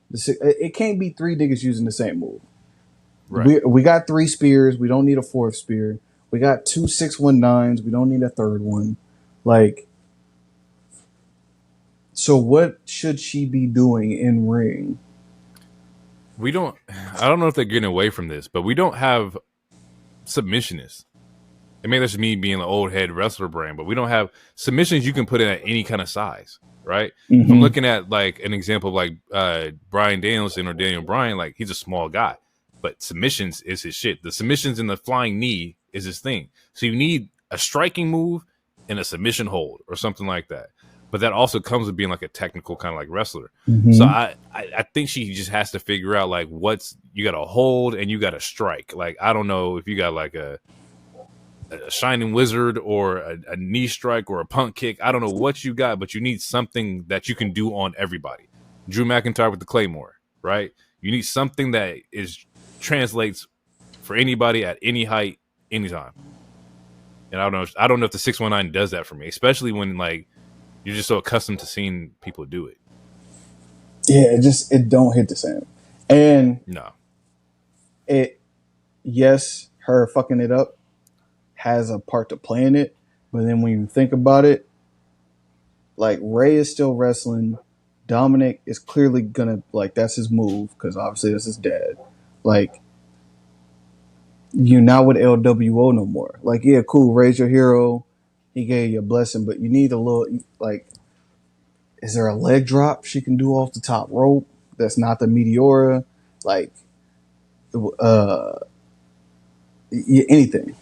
it can't be three niggas using the same move. Right. We got 3 spears. We don't need a 4th spear. We got 2 619s. We don't need a 3rd one. So what should she be doing in ring? I don't know if they're getting away from this, but we don't have submissionists. It may just me being an old head wrestler brand, but we don't have submissions you can put in at any kind of size, right? Mm-hmm. I'm looking at like an example of like Bryan Danielson or Daniel Bryan, like he's a small guy, but submissions is his shit. The submissions and the flying knee is his thing. So you need a striking move and a submission hold or something like that. But that also comes with being like a technical kind of like wrestler. Mm-hmm. So I think she just has to figure out like you got to hold and you got to strike. Like, I don't know if you got like a shining wizard or a knee strike or a punt kick. I don't know what you got, but you need something that you can do on everybody. Drew McIntyre with the Claymore, right? You need something that translates for anybody at any height, anytime. And I don't know if the 619 does that for me, especially when like You're just so accustomed to seeing people do it. Yeah, it don't hit the same. And No. Yes, her fucking it up has a part to play in it, but then when you think about it, like Ray is still wrestling. Dominic is clearly gonna that's his move because obviously that's his dad. Like, you're not with LWO no more. Like, yeah, cool, Ray's your hero. He gave you a blessing, but you need a little is there a leg drop she can do off the top rope that's not the Meteora? Like, anything.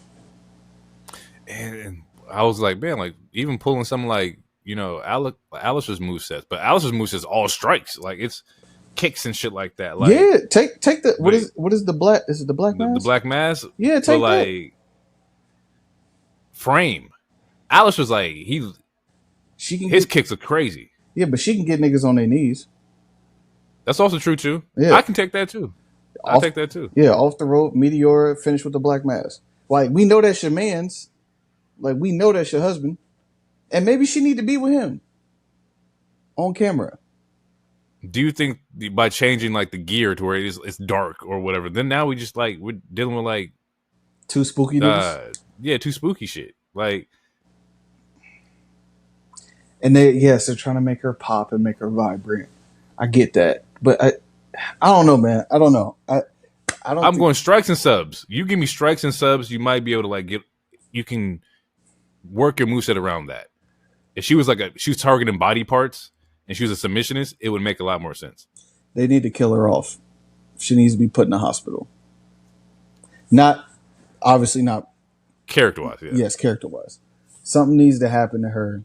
And I was like, man, like even pulling something like, Alistair's movesets, but Alistair's movesets all strikes. Like it's kicks and shit like that. Like, yeah, take the what is the black? Is it the black mask? The black mask? Yeah, take that. Frame. Alistair's like his kicks are crazy. Yeah, but she can get niggas on their knees. That's also true too. Yeah. I can take that too. I'll take that too. Yeah, off the rope, Meteora, finish with the black mask. Like, we know that's your man's. Like, we know that's your husband. And maybe she need to be with him on camera. Do you think by changing like the gear to where it's dark or whatever, then now we're dealing with like too spooky niggas? Yeah, too spooky shit. Like, and they're trying to make her pop and make her vibrant. I get that, but I don't know, man. I don't know. I'm going strikes and subs. You give me strikes and subs, you might be able to you can work your moveset around that. If she was targeting body parts and she was a submissionist, it would make a lot more sense. They need to kill her off. She needs to be put in the hospital. Obviously not character-wise. Yeah. Yes, character-wise. Something needs to happen to her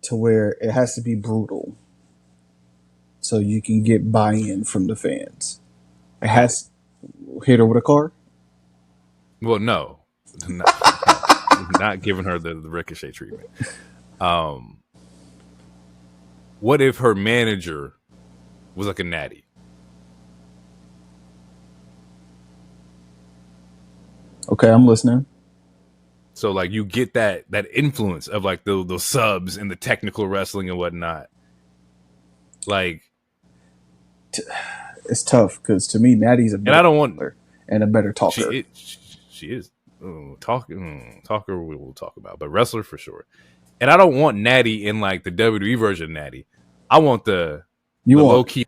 to where it has to be brutal so you can get buy-in from the fans. It has hit her with a car? Well, no. Not giving her the Ricochet treatment. What if her manager was like a natty? Okay, I'm listening. So like you get that influence of like those subs and the technical wrestling and whatnot. Like, it's tough because to me, Natty's a better and I don't want and a better talker. She is talker. We will talk about, but wrestler for sure. And I don't want Natty in like the WWE version of Natty. I want the low key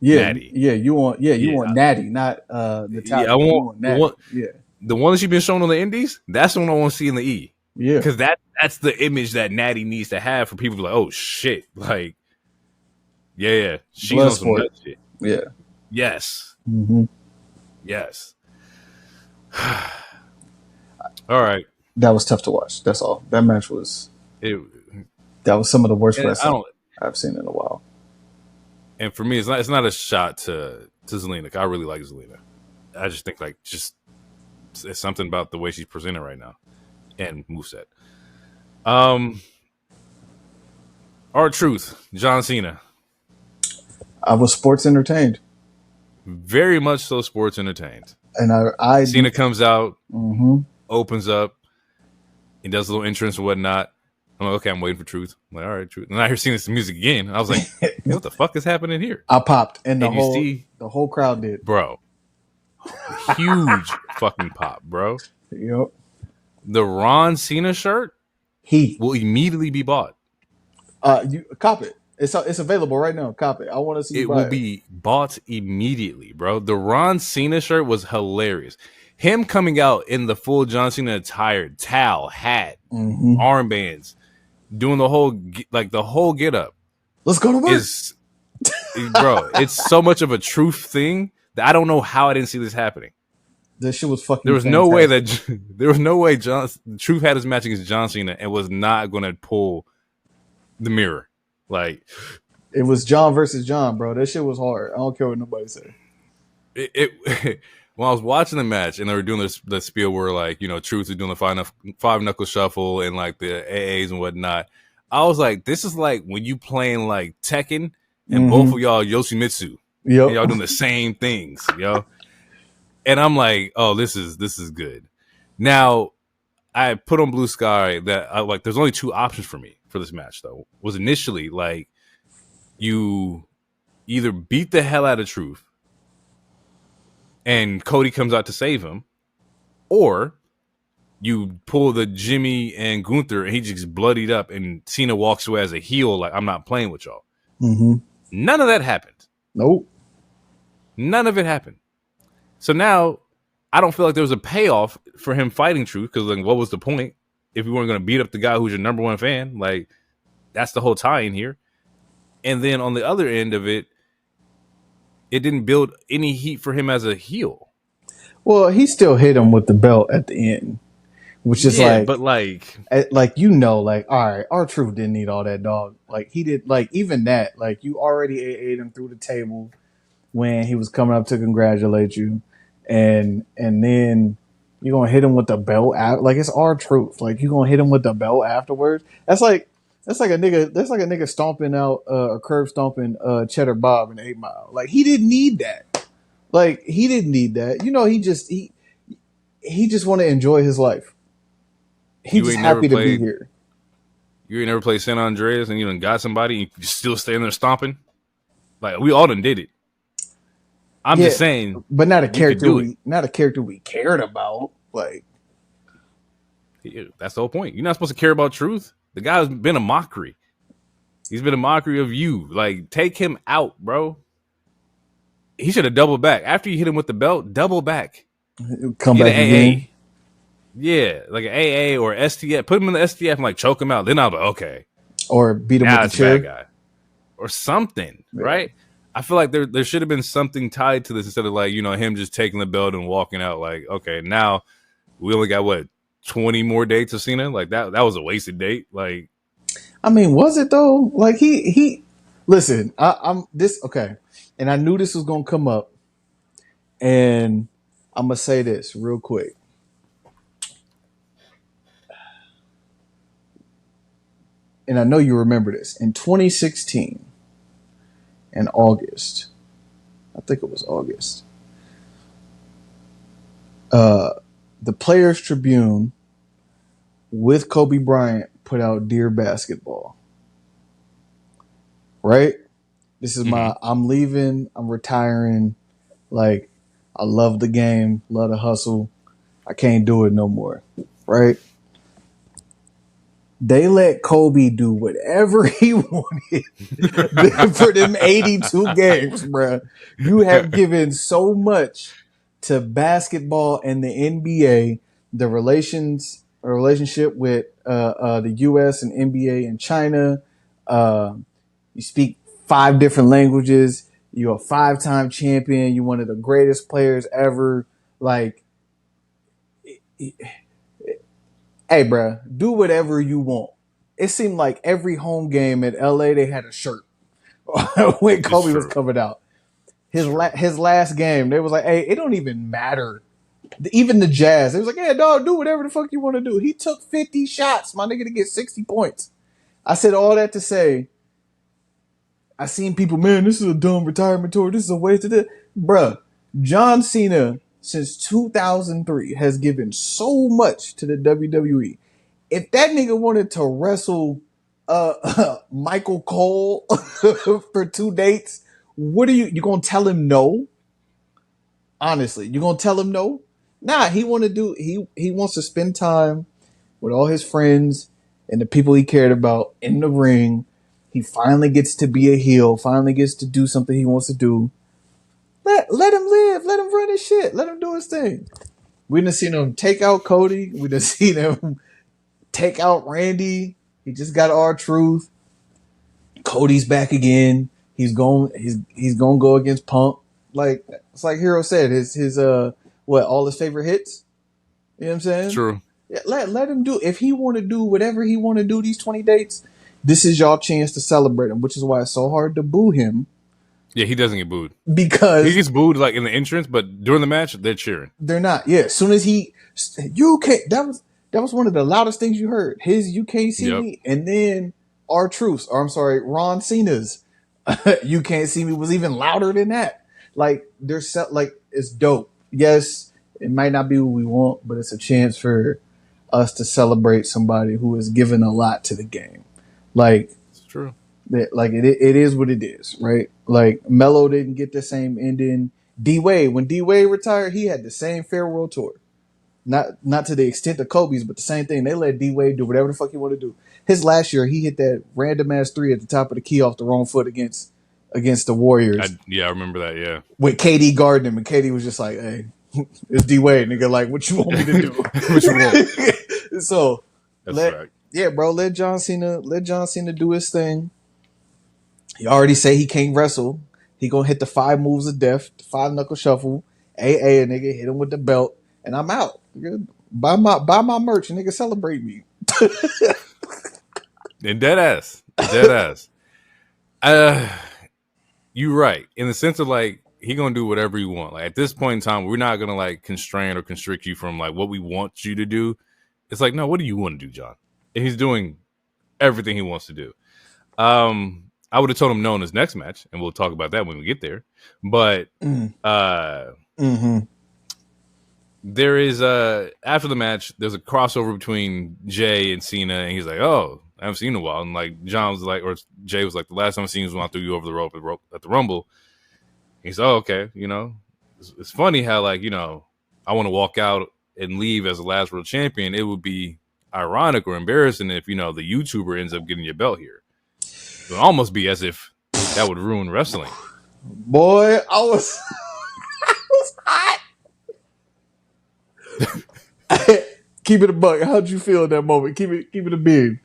Natty. Yeah, you want Natty, not the top. Yeah, I want Natty. The one that she's been shown on the Indies. That's the one I want to see in the E. Yeah, because that's the image that Natty needs to have for people to be like, oh shit, like, yeah, she's on some nut shit. Yeah. Yes. Mm-hmm. Yes. All right. That was tough to watch. That's all. That match was. That was some of the worst wrestling I've seen in a while. And for me, it's not a shot to Zelina. I really like Zelina. I just think it's something about the way she's presented right now and moveset. R-Truth, John Cena. I was sports entertained. Very much so sports entertained. And I Cena comes out, mm-hmm. opens up, he does a little entrance and whatnot. I'm like, okay, I'm waiting for Truth. I'm like, all right, Truth. And I hear Cena's music again. I was like, hey, what the fuck is happening here? I popped, and the whole crowd did. Bro. Huge fucking pop, bro. Yep. The Ron Cena shirt will immediately be bought. You cop it. It's available right now. Cop it. I want to see. It will be bought immediately, bro. The Ron Cena shirt was hilarious. Him coming out in the full John Cena attire, towel, hat, mm-hmm. armbands, doing the whole get up. Let's go to work. Bro, it's so much of a truth thing that I don't know how I didn't see this happening. This shit was fucking. There was no way Truth had his match against John Cena and was not going to pull the mirror. Like, it was John versus John, bro. That shit was hard. I don't care what nobody say. When I was watching the match and they were doing the spiel where, like, Truth is doing the five knuckle shuffle and like the AAs and whatnot, I was like, this is like when you playing like Tekken and mm-hmm. both of y'all Yoshimitsu. Yep. And y'all doing the same things, yo. And I'm like, oh, this is good. Now, I put on Blue Sky that I like. There's only two options for me for this match though. Was initially like you either beat the hell out of Truth and Cody comes out to save him, or you pull the Jimmy and Gunther and he just bloodied up and Cena walks away as a heel like, I'm not playing with y'all. Mm-hmm. None of that happened. Nope. None of it happened. So now I don't feel like there was a payoff for him fighting Truth because like, what was the point if you weren't going to beat up the guy who's your number one fan? Like, that's the whole tie in here. And then on the other end of it, it didn't build any heat for him as a heel. Well, he still hit him with the belt at the end, which is like, but like, like, all right, R-Truth didn't need all that, dog. Like, he did, like, even that, like, you already ate him through the table when he was coming up to congratulate you, and then you're gonna hit him with the belt like it's R-Truth. Like, you gonna hit him with the belt afterwards. That's like a nigga stomping out or curb stomping Cheddar Bob in 8 Mile. Like, he didn't need that. Like, he didn't need that. You know, he just want to enjoy his life. He's just happy to be here. You ain't never played San Andreas and you done got somebody and you still standing there stomping? Like, we all done did it. I'm just saying. But not a character we cared about. Like, that's the whole point. You're not supposed to care about Truth. The guy's been a mockery. He's been a mockery of you. Like, take him out, bro. He should have doubled back. After you hit him with the belt, double back. Come back again. Yeah, like an AA or STF. Put him in the STF and like choke him out. Then I'll be like, okay. Or beat him with the chair. Bad guy. Or something, right? I feel like there should have been something tied to this instead of like, you know, him just taking the belt and walking out like, okay, now we only got 20 more dates of Cena? Like that was a wasted date. Like, I mean, was it though? Like he listen, I'm this okay. And I knew this was gonna come up. And I'm gonna say this real quick. And I know you remember this. In 2016, in August, I think it was August, the Players Tribune with Kobe Bryant put out Dear Basketball. Right? This is I'm leaving, I'm retiring. Like, I love the game, love the hustle. I can't do it no more. Right? They let Kobe do whatever he wanted for them 82 games, bro. You have given so much to basketball and the NBA, the relationship with the US and NBA and China. You speak 5 different languages. You're a 5-time champion. You're one of the greatest players ever. Like, hey, bro, do whatever you want. It seemed like every home game at LA, they had a shirt when Kobe was coming out. His last game, they was like, hey, it don't even matter. Even the Jazz, they was like, yeah, dog, do whatever the fuck you want to do. He took 50 shots, my nigga, to get 60 points. I said all that to say, I seen people, man, this is a dumb retirement tour. This is a waste of this. Bruh, John Cena, since 2003, has given so much to the WWE. If that nigga wanted to wrestle Michael Cole for 2 dates, what are you gonna tell him no? Honestly, you gonna tell him no? Nah, he wants to spend time with all his friends and the people he cared about in the ring. He finally gets to be a heel, finally gets to do something he wants to do. Let him live, let him run his shit, let him do his thing. We done seen him take out Cody, we done seen him take out Randy. He just got R-Truth. Cody's back again. He's going to go against Punk. Like, it's like Hero said, his all his favorite hits. You know what I'm saying? True. Yeah, let him do. If he want to do whatever he want to do these 20 dates, this is y'all chance to celebrate him, which is why it's so hard to boo him. Yeah, he doesn't get booed. Because he gets booed like in the entrance, but during the match, they're cheering. They're not. Yeah, as soon as you can't, that was one of the loudest things you heard. His You Can't See Me, and then R-Truth's, or I'm sorry, Ron Cena's You Can't See Me was even louder than that. Like, it's dope. Yes, it might not be what we want, but it's a chance for us to celebrate somebody who has given a lot to the game. Like, It's true. like it is what it is, right? Like Melo didn't get the same ending. D Wade, when D Wade retired, he had the same farewell tour. Not to the extent of Kobe's, but the same thing. They let D Wade do whatever the fuck he wanted to do. His last year, he hit that random ass 3 at the top of the key off the wrong foot against the Warriors. I remember that. Yeah, with KD guarding him, and KD was just like, "Hey, it's D Wade, nigga. Like, what you want me to do? What you want?" So, That's right. Yeah, bro. Let John Cena do his thing. He already say he can't wrestle. He gonna hit the 5 moves of death, the 5 knuckle shuffle. AA a nigga, hit him with the belt, and I'm out. Nigga, buy my merch, nigga. Celebrate me. And dead ass. You right in the sense of like he gonna do whatever you want. Like at this point in time, we're not gonna like constrain or constrict you from like what we want you to do. It's like, no, what do you want to do, John? And he's doing everything he wants to do. I would have told him no in his next match, and we'll talk about that when we get there. But there is after the match, there's a crossover between Jey and Cena, and he's like, "Oh, I haven't seen you in a while." And like John was like, or Jey was like, "The last time I seen you was when I threw you over the rope at the Rumble." He's, "Oh, okay." You know, it's funny how like I want to walk out and leave as the last world champion. It would be ironic or embarrassing if the YouTuber ends up getting your belt here. It would almost be as if that would ruin wrestling. Boy, I was hot. Keep it a buck. How'd you feel at that moment? Keep it a beard.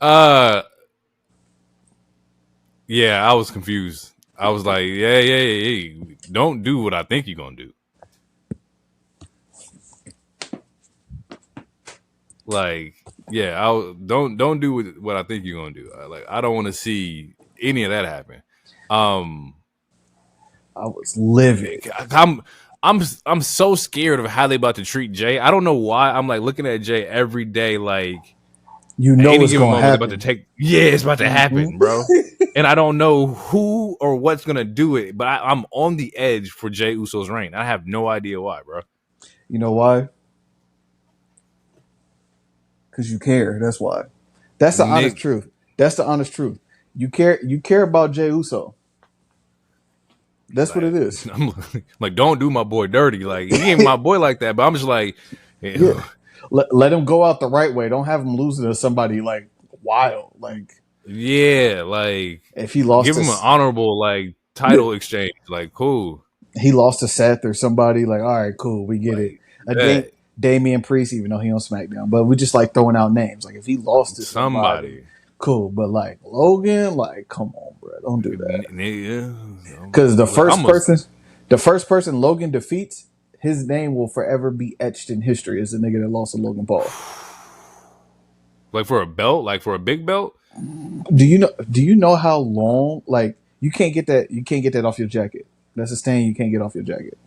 Yeah, I was confused. I was like, yeah. Don't do what I think you're gonna do. Like, yeah, don't do what I think you're gonna do. I don't want to see any of that happen. I was livid. I'm so scared of how they about to treat Jey. I don't know why. I'm like looking at Jey every day, like it's going to happen. It's about to happen, bro. And I don't know who or what's gonna do it, but I'm on the edge for Jey Uso's reign. I have no idea why, bro. You know why? Because you care. That's why. That's the honest truth. You care about Jey Uso. That's what it is. I'm like, don't do my boy dirty. Like, he ain't my boy like that. But I'm just like, yeah. Let him go out the right way. Don't have him losing to somebody like wild. Like, yeah, like if he lost, give him an honorable like title exchange. Like, cool. He lost to Seth or somebody. Like, all right, cool, we get it. Damian Priest, even though he on SmackDown, but we just like throwing out names. Like, if he lost to somebody, cool. But like Logan, like, come on, bro, don't do that. Because the first person Logan defeats, his name will forever be etched in history as the nigga that lost to Logan Paul. Like for a belt, like for a big belt. Do you know how long? Like, you can't get that off your jacket. That's a stain you can't get off your jacket.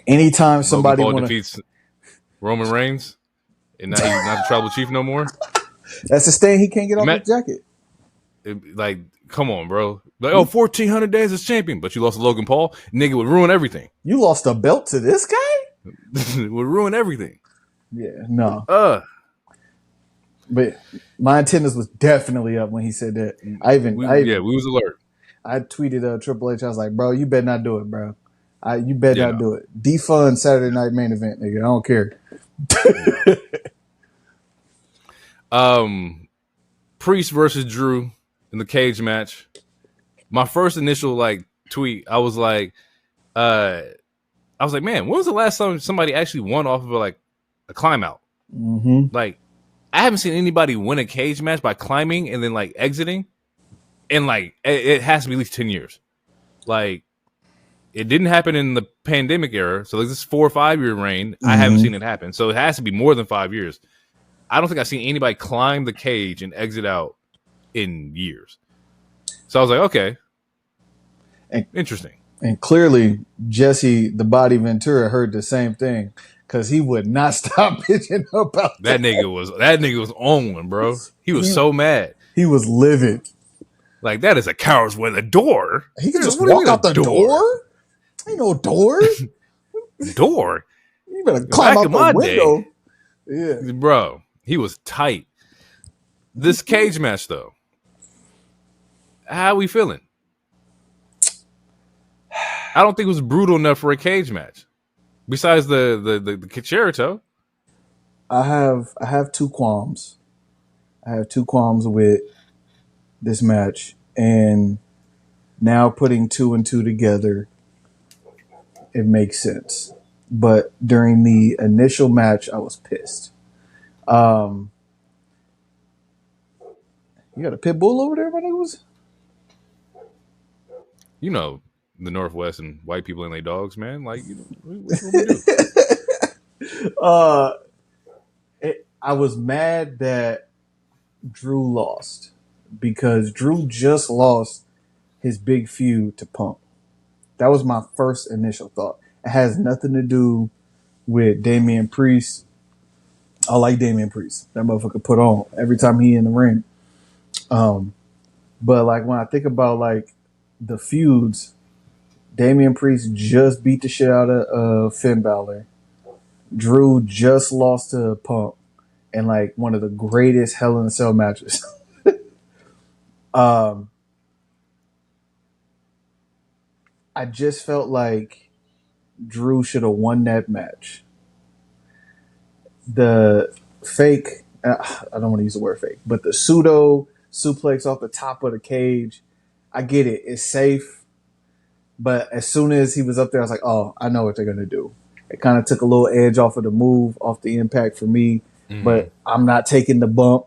Anytime somebody defeats Roman Reigns, and now he's not the tribal chief no more. That's a stain he can't get off his jacket. Like, come on, bro. Like, 1,400 days as champion, but you lost to Logan Paul. Nigga would ruin everything. You lost a belt to this guy? Would ruin everything. Yeah, no. But my antennas was definitely up when he said that. We was alert. I tweeted Triple H. I was like, bro, you better not do it, bro. You better not do it. Defund Saturday Night Main Event, nigga. I don't care. Priest versus Drew in the cage match. My first initial like tweet, I was like, man, when was the last time somebody actually won off of a climb out? Mm-hmm. Like, I haven't seen anybody win a cage match by climbing and then like exiting, and like it has to be at least 10 years. Like, it didn't happen in the pandemic era, so like this 4 or 5 year reign. Mm-hmm. I haven't seen it happen, so it has to be more than 5 years. I don't think I've seen anybody climb the cage and exit out in years. So I was like, okay, interesting. And clearly, Jesse the Body Ventura heard the same thing, because he would not stop bitching about that. Nigga was on one, bro. He was so mad. He was livid. Like, that is a coward's way. The door. He could just walk out the door. Ain't no door. Door. You better climb Back out in the my day, window. Yeah. bro, he was tight. This cage match, though, how we feeling? I don't think it was brutal enough for a cage match. Besides the Concerto. I have two qualms. I have two qualms with this match, and now putting two and two together, it makes sense. But during the initial match, I was pissed. Um, you got a pit bull over there, my niggas? You know, the Northwest and white people and their dogs, man. Like, you know, what we do? I was mad that Drew lost because Drew just lost his big feud to Punk. That was my first initial thought. It has nothing to do with Damian Priest. I like Damian Priest. That motherfucker put on every time he in the ring. But like when I think about like the feuds, Damian Priest just beat the shit out of Finn Balor. Drew just lost to Punk in like one of the greatest Hell in a Cell matches. I just felt like Drew should have won that match. The fake, I don't want to use the word fake, but the pseudo suplex off the top of the cage, I get it. It's safe. But as soon as he was up there, I was like, oh, I know what they're going to do. It kind of took a little edge off of the move, off the impact for me. Mm-hmm. But I'm not taking the bump.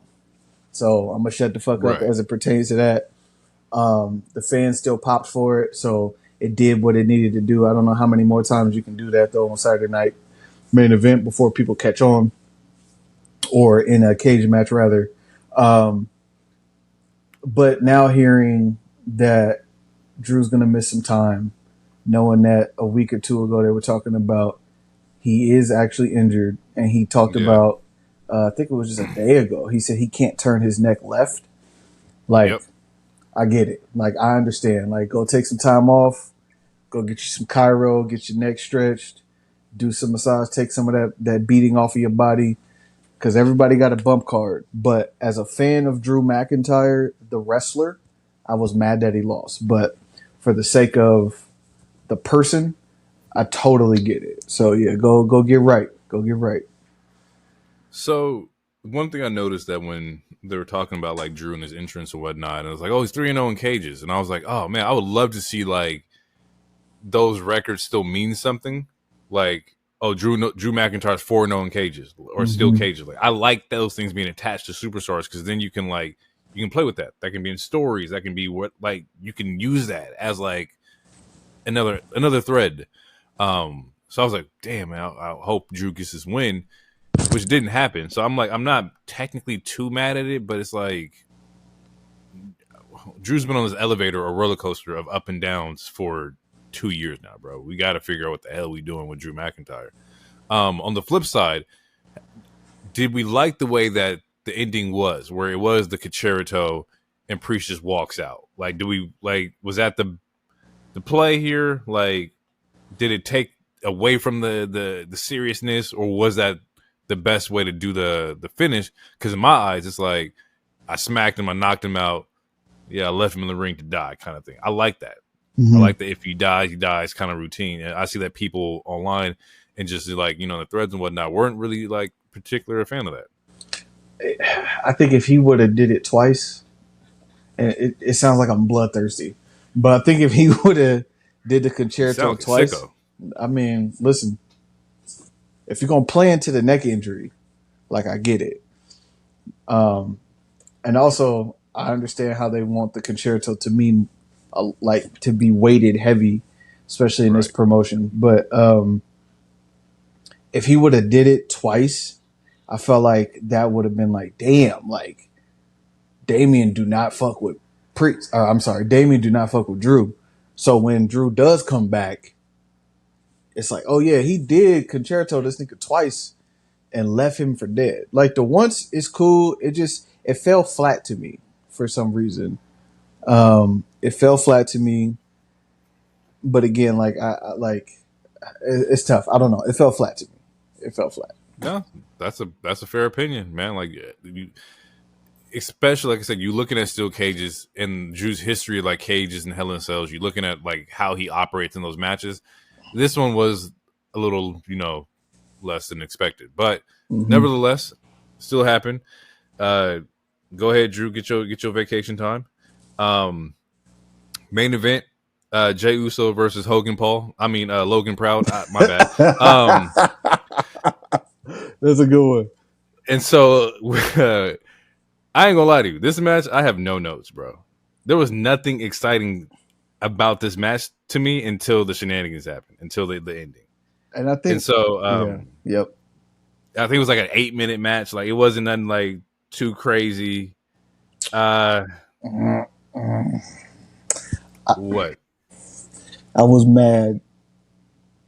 So I'm going to shut the fuck up as it pertains to that. The fans still popped for it. So it did what it needed to do. I don't know how many more times you can do that, though, on Saturday night main event before people catch on. Or in a cage match, rather. But now hearing that Drew's going to miss some time, knowing that a week or two ago they were talking about he is actually injured, and he talked about, I think it was just a day ago, he said he can't turn his neck left. Like, I get it. Like, I understand. Like, go take some time off, go get you some chiro, get your neck stretched, do some massage, take some of that beating off of your body, because everybody got a bump card. But as a fan of Drew McIntyre, the wrestler, I was mad that he lost. But for the sake of the person, I totally get it. So yeah, go get right. Go get right. So one thing I noticed that when they were talking about like Drew and his entrance and whatnot, and I was like, oh, he's 3-0 in cages. And I was like, oh man, I would love to see like those records still mean something. Like, oh, Drew McIntyre's 4-0 in cages or still cages. Like, I like those things being attached to superstars because then you can play with that. That can be in stories. That can be what, like, you can use that as like another thread. So I was like, damn, man, I hope Drew gets his win, which didn't happen. So I'm like, I'm not technically too mad at it, but it's like Drew's been on this elevator or roller coaster of up and downs for 2 years now, bro. We got to figure out what the hell we doing with Drew McIntyre. On the flip side, did we like the way that the ending was, where it was the Concerto and Priest just walks out? Like, was that the play here? Like, did it take away from the seriousness, or was that the best way to do the finish? Because in my eyes, it's like I smacked him, I knocked him out. Yeah, I left him in the ring to die, kind of thing. I like that. I like that if he dies kind of routine. And I see that people online and just like, the threads and whatnot weren't really like particular a fan of that. I think if he would have did it twice, and it sounds like I'm bloodthirsty, but I think if he would have did the Concerto twice, sicko. I mean, listen, if you're going to play into the neck injury, like, I get it. And also I understand how they want the Concerto to mean like to be weighted heavy, especially in this promotion. But if he would have did it twice, I felt like that would have been like, damn, like Damien do not fuck with Priest. Damien do not fuck with Drew. So when Drew does come back, it's like, oh yeah, he did Concerto this nigga twice and left him for dead. Like the once is cool. It fell flat to me for some reason. It fell flat to me, but again, like I it's tough. I don't know. It fell flat to me. It fell flat. No, that's a fair opinion, man. Like, especially like I said, you looking at steel cages and Drew's history of like cages and Hell in Cells. You're looking at like how he operates in those matches. This one was a little, less than expected, but nevertheless, still happened. Go ahead, Drew. Get your vacation time. Main event: Jey Uso versus Logan Proud. My bad. That's a good one. And so I ain't gonna lie to you. This match, I have no notes, bro. There was nothing exciting about this match to me until the shenanigans happened, until the ending. And I think, yep. I think it was like an 8-minute match. Like, it wasn't nothing like too crazy. What? I was mad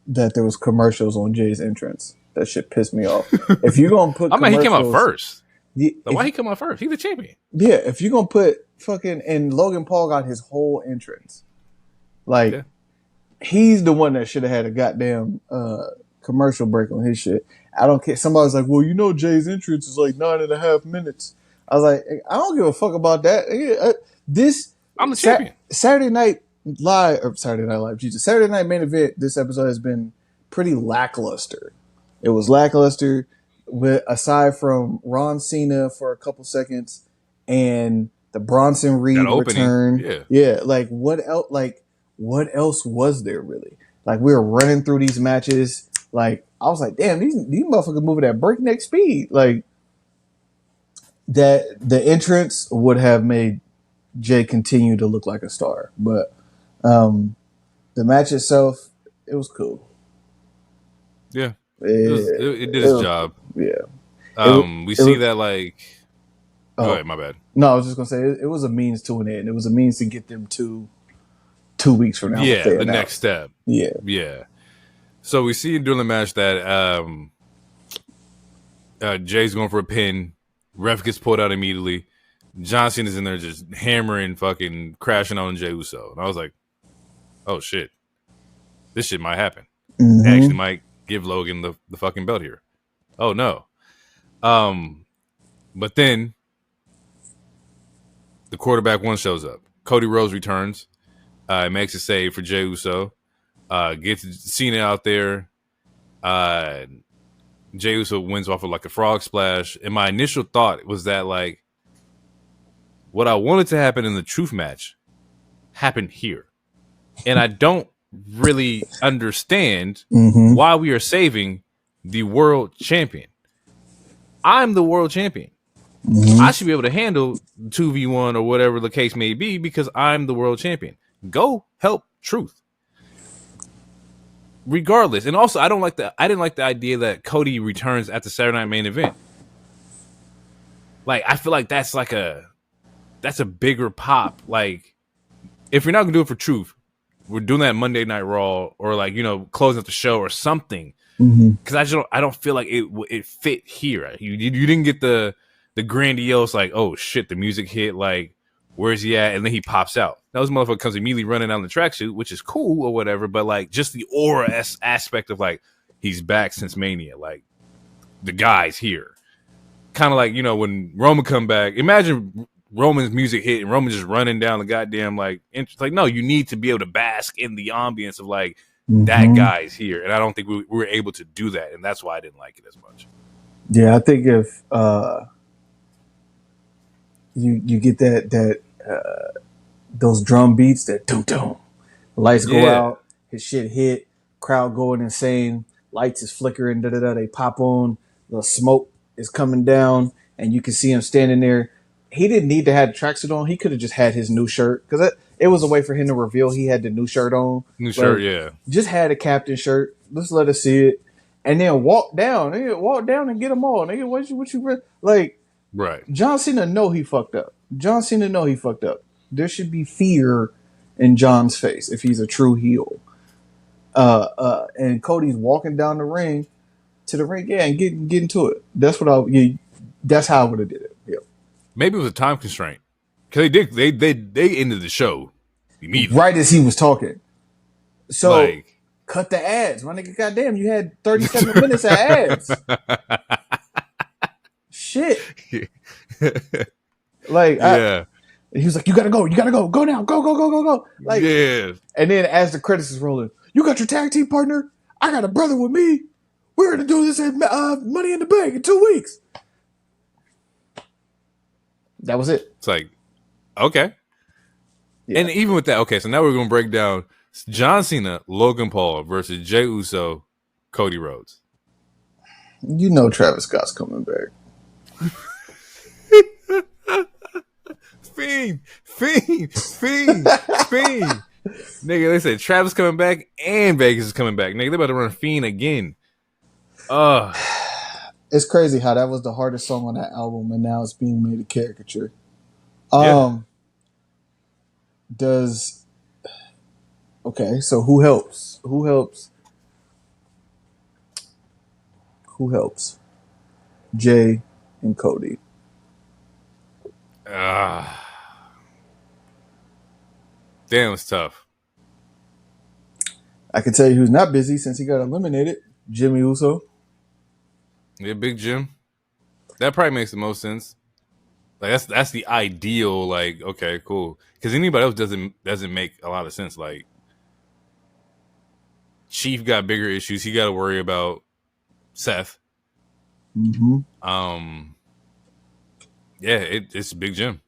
that there was commercials on Jay's entrance. That shit pissed me off. If you're gonna put, he came out first. Why he come out first? He's the champion. Yeah, if you're gonna put and Logan Paul got his whole entrance. Like, he's the one that should have had a goddamn commercial break on his shit. I don't care. Somebody's like, well, Jay's entrance is like 9.5 minutes. I was like, I don't give a fuck about that. I'm the champion. Saturday Night Live. Jesus. Saturday Night Main Event, this episode has been pretty lackluster. It was lackluster aside from Ron Cena for a couple seconds and the Bronson Reed return. Yeah. Like, what else? What else was there really? Like, we were running through these matches. Like, I was like, damn, these motherfuckers moving at breakneck speed. Like, that the entrance would have made Jay continue to look like a star. But the match itself, it was cool. Yeah. It did its job. Yeah. We see that, like... Go ahead, my bad. No, I was just going to say, it was a means to an end. It was a means to get them to 2 weeks from now. Yeah, the next step. Yeah. Yeah. So we see during the match that Jay's going for a pin. Ref gets pulled out immediately. John Cena's in there just hammering, fucking crashing on Jey Uso. And I was like, oh, shit. This shit might happen. Mm-hmm. Actually might give Logan the fucking belt here. Oh, no. But then the quarterback one shows up. Cody Rhodes returns. Makes a save for Jey Uso. Gets Cena out there. Jey Uso wins off of like a frog splash. And my initial thought was that, like, what I wanted to happen in the truth match happened here. And I don't really understand why we are saving the world champion. I'm the world champion. I should be able to handle 2v1 or whatever the case may be because I'm the world champion. Go help Truth. Regardless. And also, I didn't like the idea that Cody returns at the Saturday Night Main Event. Like, I feel like that's a bigger pop. Like, if you're not gonna do it for Truth, we're doing that Monday Night Raw or, like, closing up the show or something. Because I don't feel like it fit here. You didn't get the grandiose, like, oh shit, the music hit, like, where's he at? And then he pops out. That was motherfucker comes immediately running down the tracksuit, which is cool or whatever, but, like, just the aura aspect of, like, he's back since Mania, like, the guy's here. Kind of like, when Roman come back, imagine Roman's music hit and Roman just running down the goddamn, like, like, no, you need to be able to bask in the ambience of, like, that guy's here. And I don't think we were able to do that, and that's why I didn't like it as much. Yeah, I think if you get that those drum beats, that dum-dum, lights go out, his shit hit, crowd going insane, lights is flickering, they pop on, the smoke is coming down, and you can see him standing there. He didn't need to have the tracksuit on. He could have just had his new shirt, because it was a way for him to reveal he had the new shirt on. Just had a captain shirt. Let's let us see it. And then walk down and get them all. Nigga, what you like? Right. John Cena know he fucked up. There should be fear in John's face if he's a true heel. And Cody's walking down the ring to the ring, and get into it. That's how I would have did it. Yeah. Maybe it was a time constraint. Because they ended the show immediately. Right as he was talking. So, cut the ads. My nigga, goddamn, you had 37 minutes of ads. Shit. Like, yeah. he was like, you gotta go now, go. Like, Yeah. and then as the credits is rolling, you got your tag team partner. I got a brother with me. We're gonna do this at Money in the Bank in 2 weeks. That was it. It's like, okay. Yeah. And even with that, okay, so now we're going to break down John Cena, Logan Paul versus Jey Uso, Cody Rhodes. You know Travis Scott's coming back. Fiend. Nigga, they said Travis coming back and Vegas is coming back. Nigga, they about to run Fiend again. It's crazy how that was the hardest song on that album, and now it's being made a caricature. Okay, so who helps? Who helps? Jey and Cody. Damn, it's tough. I can tell you who's not busy since he got eliminated. Jimmy Uso. Yeah, Big Jim. That probably makes the most sense. Like that's the ideal. Like, okay, cool. Because anybody else doesn't make a lot of sense. Like, Chief got bigger issues. He got to worry about Seth. Mm-hmm. Yeah, it's Big Jim.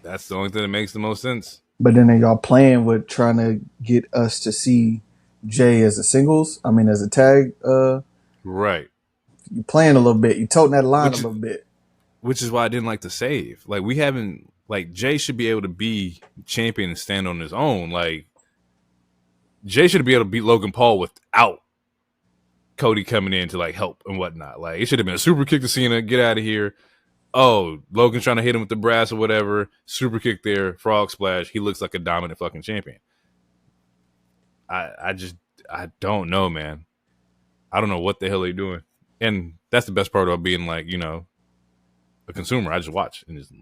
That's the only thing that makes the most sense. But then y'all playing with trying to get us to see Jey as as a tag. Right. You're playing a little bit. You're toting that line a little bit. Which is why I didn't like the save. Like, we haven't, like, Jey should be able to be champion and stand on his own. Like, Jey should be able to beat Logan Paul without Cody coming in to, like, help and whatnot. Like, it should have been a super kick to Cena, get out of here. Oh, Logan's trying to hit him with the brass or whatever. Super kick there, frog splash. He looks like a dominant fucking champion. I don't know, man. I don't know what the hell they're doing. And that's the best part about being, like, you know, a consumer. I just watch and just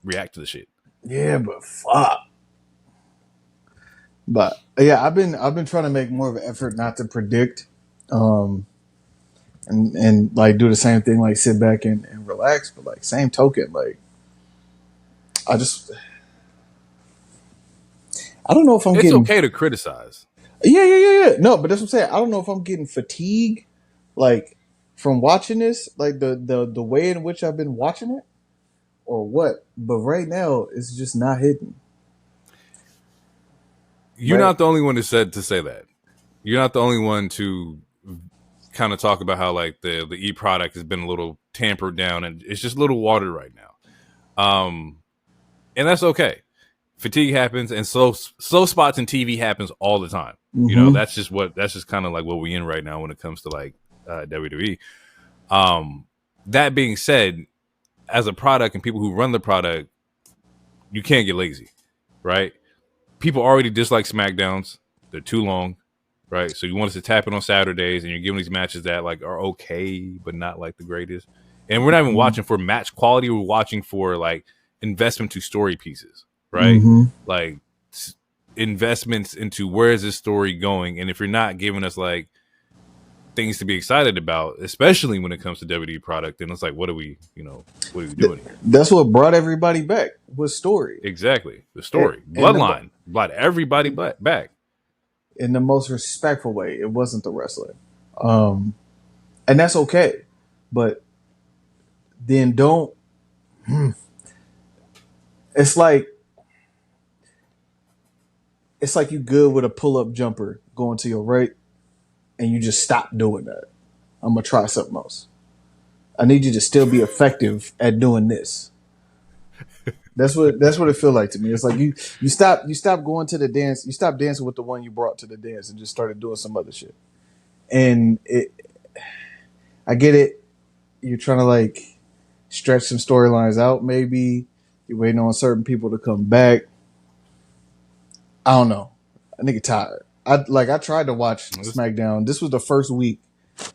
react to the shit. Yeah, but fuck. But yeah, I've been trying to make more of an effort not to predict, and like do the same thing, like sit back and relax. But like same token, like I don't know if I'm getting. It's okay to criticize. Yeah. No, but that's what I'm saying. I don't know if I'm getting fatigue, like from watching this, like the way in which I've been watching it, or what. But right now, it's just not hitting. You're not the only one to say that. You're not the only one to kind of talk about how like the E product has been a little tampered down and it's just a little watered right now. And that's okay. Fatigue happens and slow spots in TV happens all the time. Mm-hmm. You know, that's just kind of like what we're in right now when it comes to like WWE. That being said, as a product and people who run the product, you can't get lazy, right? People already dislike Smackdowns. They're too long, right? So you want us to tap it on Saturdays and you're giving these matches that like are okay, but not like the greatest. And we're not even watching for match quality. We're watching for like investment to story pieces, right? Mm-hmm. Like investments into where is this story going? And if you're not giving us like things to be excited about, especially when it comes to WWE product, then it's like, what are we doing here? That's what brought everybody back was story. Exactly. The story. Bloodline brought everybody back. In the most respectful way. It wasn't the wrestling. And that's okay. But then don't it's like you good with a pull-up jumper going to your right and you just stop doing that. I'm gonna try something else. I need you to still be effective at doing this. That's what it feels like to me. It's like you stop going to the dance. You stop dancing with the one you brought to the dance and just started doing some other shit. And I get it. You're trying to like stretch some storylines out. Maybe you're waiting on certain people to come back. I don't know. I nigga tired. I tried to watch SmackDown. This was the first week.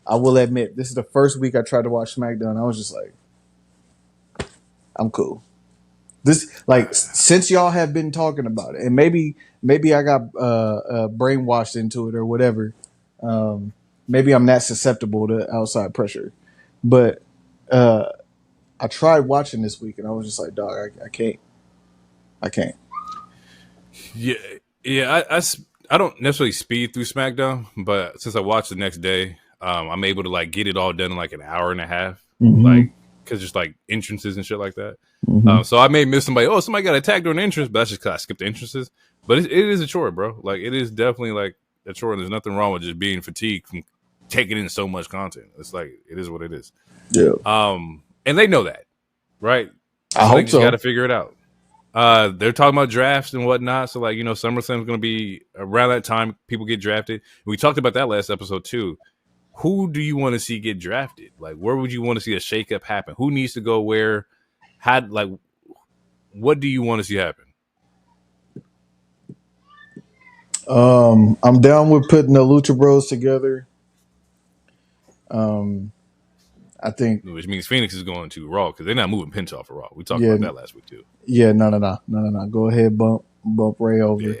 I will admit, this is the first week I tried to watch SmackDown. I was just like, I'm cool. This like since y'all have been talking about it, and maybe I got brainwashed into it or whatever. Maybe I'm not susceptible to outside pressure, but I tried watching this week and I was just like, dog, I can't. I can't. Yeah, yeah. I don't necessarily speed through SmackDown, but since I watched the next day, I'm able to like get it all done in like an hour and a half, Mm-hmm. like because just like entrances and shit like that. Mm-hmm. So I may miss somebody. Oh, somebody got attacked during the entrance, but that's just because I skipped the entrances. But it is a chore, bro. Like it is definitely like a chore. And there's nothing wrong with just being fatigued from taking in so much content. It's like it is what it is. Yeah. And they know that, right? I So they hope just got so. to figure it out. They're talking about drafts and whatnot. So, like, you know, SummerSlam's going to be around that time. People get drafted. We talked about that last episode too. Who do you want to see get drafted? Like, where would you want to see a shakeup happen? Who needs to go where? Like, what do you want to see happen? I'm down with putting the Lucha Bros together. I think. Which means Phoenix is going to Raw because they're not moving Pinch off of Raw. We talked Yeah. about that last week too. Yeah. No. Go ahead. Bump Ray over. Yeah.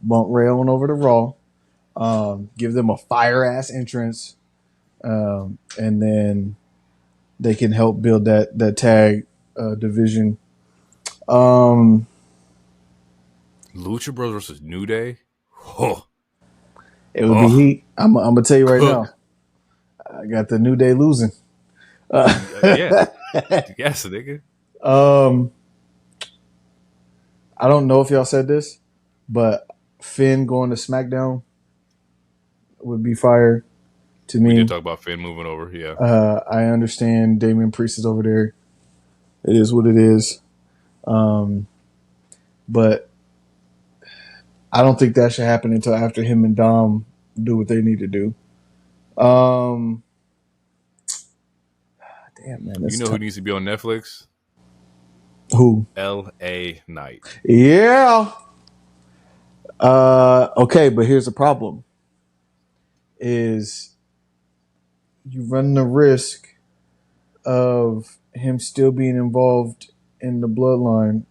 Bump Ray on over to Raw. Give them a fire ass entrance. And then they can help build that tag division. Lucha Bros versus New Day. Oh, It would be heat. I'm gonna tell you right now. I got the New Day losing. Yeah. Yes, nigga. I don't know if y'all said this, but Finn going to SmackDown would be fire to me. We did talk about Finn moving over. Yeah. I understand Damian Priest is over there. It is what it is. But I don't think that should happen until after him and Dom do what they need to do. Damn, man. You know who needs to be on Netflix? Who? L.A. Knight. Yeah. Okay, but here's the problem. Is you run the risk of him still being involved in the bloodline.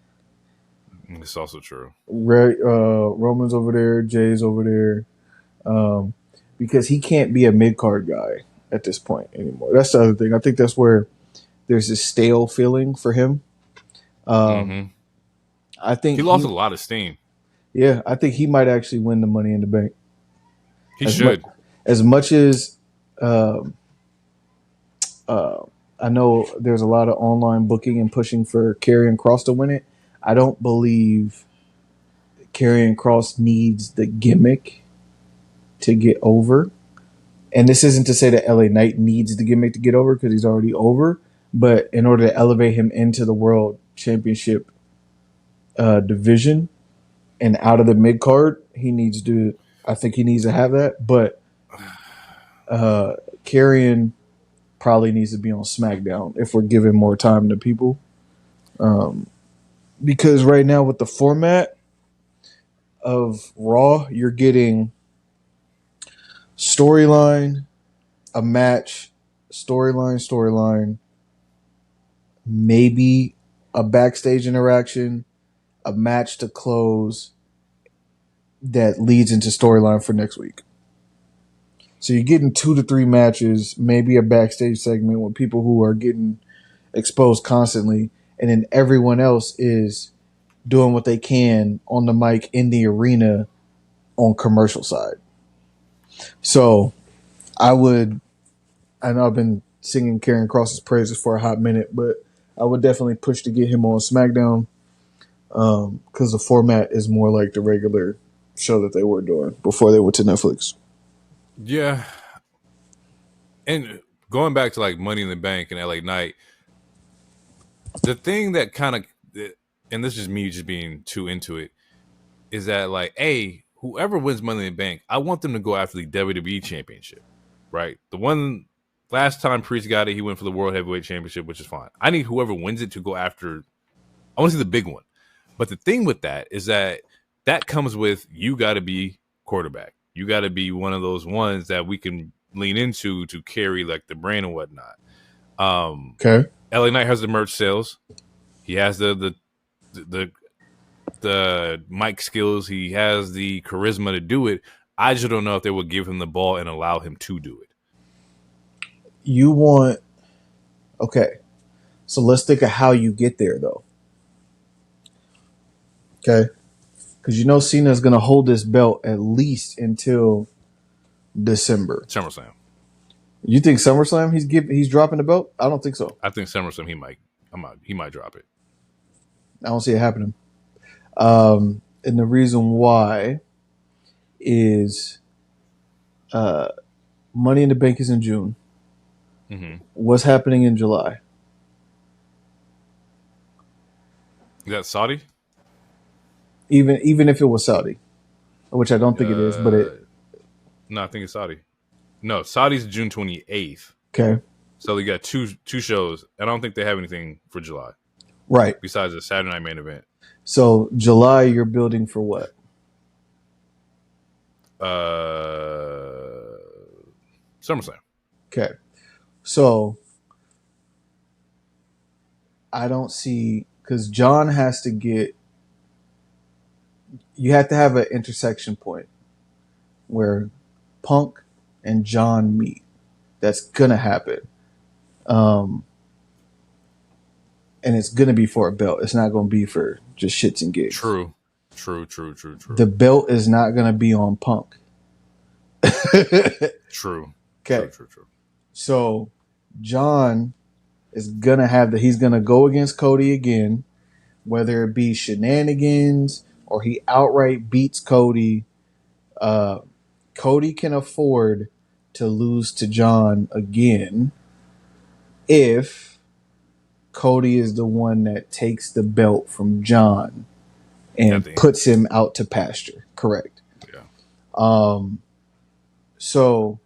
It's also true. Roman's over there, Jay's over there, because he can't be a mid-card guy at this point anymore. That's the other thing. I think that's where there's this stale feeling for him. I think he lost a lot of steam. Yeah, I think he might actually win the Money in the Bank. He should. As much as I know there's a lot of online booking and pushing for Karrion Kross to win it, I don't believe Karrion Kross needs the gimmick to get over. And this isn't to say that LA Knight needs the gimmick to get over because he's already over. But in order to elevate him into the World Championship division and out of the mid card, I think he needs to have that. But Karrion probably needs to be on SmackDown if we're giving more time to people. Because right now with the format of Raw, you're getting storyline, a match, storyline, maybe a backstage interaction, a match to close that leads into storyline for next week. So you're getting 2 to 3 matches, maybe a backstage segment with people who are getting exposed constantly, and then everyone else is doing what they can on the mic in the arena on commercial side. So I know I've been singing Karrion Kross's praises for a hot minute, but I would definitely push to get him on SmackDown because the format is more like the regular show that they were doing before they went to Netflix. Yeah. And going back to like Money in the Bank and LA Knight, the thing that kind of, and this is me just being too into it, is that like, whoever wins Money in the Bank, I want them to go after the WWE Championship, right? The one last time Priest got it, he went for the World Heavyweight Championship, which is fine. I need whoever wins it to go after, I want to see the big one. But the thing with that is that comes with, you got to be quarterback. You got to be one of those ones that we can lean into to carry like the brand and whatnot. Okay. LA Knight has the merch sales. He has the the mic skills. He has the charisma to do it. I just don't know if they would give him the ball and allow him to do it. Okay. So let's think of how you get there, though. Okay. Because you know Cena's going to hold this belt at least until December. SummerSlam. You think SummerSlam he's dropping the belt? I don't think so. I think SummerSlam he might drop it. I don't see it happening. And the reason why is Money in the Bank is in June. Mm-hmm. What's happening in July? Is that Saudi? Even if it was Saudi, which I don't think it is, but it. No, I think it's Saudi. No, Saudi's June 28th. Okay. So they got two shows. I don't think they have anything for July. Right. Besides the Saturday night main event. So July, you're building for what? SummerSlam. Okay. So I don't see, because John has to get, you have to have an intersection point where Punk and John meet. That's gonna happen. And it's gonna be for a belt. It's not gonna be for just shits and gigs. True. The belt is not gonna be on Punk. True. Okay. True. So John is gonna he's gonna go against Cody again, whether it be shenanigans or he outright beats Cody. Cody can afford to lose to John again if Cody is the one that takes the belt from John and puts him out to pasture. Correct. Yeah. So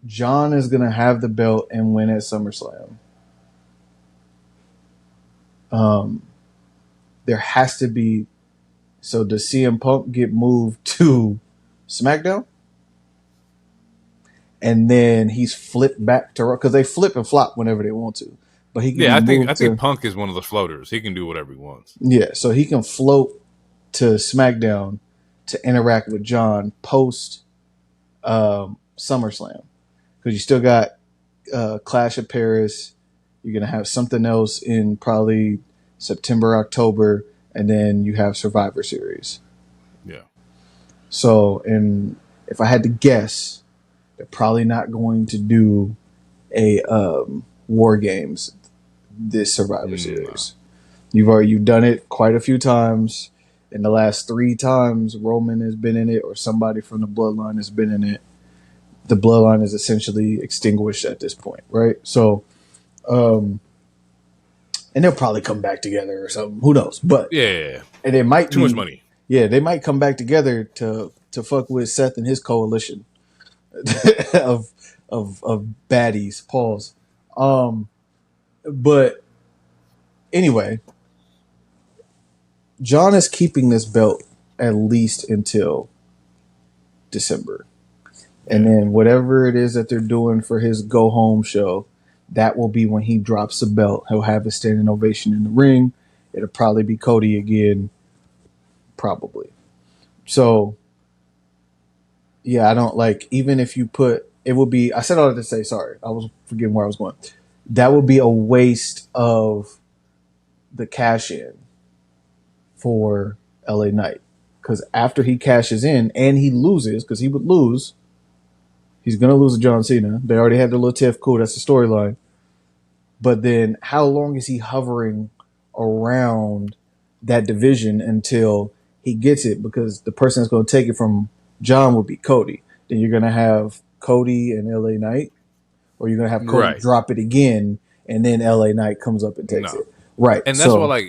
John is going to have the belt and win at SummerSlam. There has to be. So does CM Punk get moved to SmackDown? And then he's flipped back to Raw, because they flip and flop whenever they want to. But he can I think Punk is one of the floaters. He can do whatever he wants. Yeah, so he can float to SmackDown to interact with John post SummerSlam, because you still got Clash of Paris. You're gonna have something else in probably September, October, and then you have Survivor Series. Yeah. So, and if I had to guess, they're probably not going to do a War Games this Survivor Series. You've done it quite a few times. In the last 3 times, Roman has been in it, or somebody from the Bloodline has been in it. The Bloodline is essentially extinguished at this point, right? So, and they'll probably come back together or something. Who knows? But yeah, and it might too much money. Yeah, they might come back together to fuck with Seth and his coalition of baddies. Pause. But anyway, John is keeping this belt at least until December. And then whatever it is that they're doing for his go home show, that will be when he drops the belt. He'll have a standing ovation in the ring. It'll probably be Cody again. Probably. So, yeah, I don't like, even if you put, it would be, I said all that to say, sorry, I was forgetting where I was going. That would be a waste of the cash in for LA Knight. Because after he cashes in and he loses, because he would lose, he's going to lose to John Cena. They already had the little tiff. Cool, that's the storyline. But then how long is he hovering around that division until he gets it? Because the person that's going to take it from John would be Cody. Then you're going to have Cody and LA Knight, or you're going to have Cody drop it again, and then LA Knight comes up and takes it. Right. And that's why, like,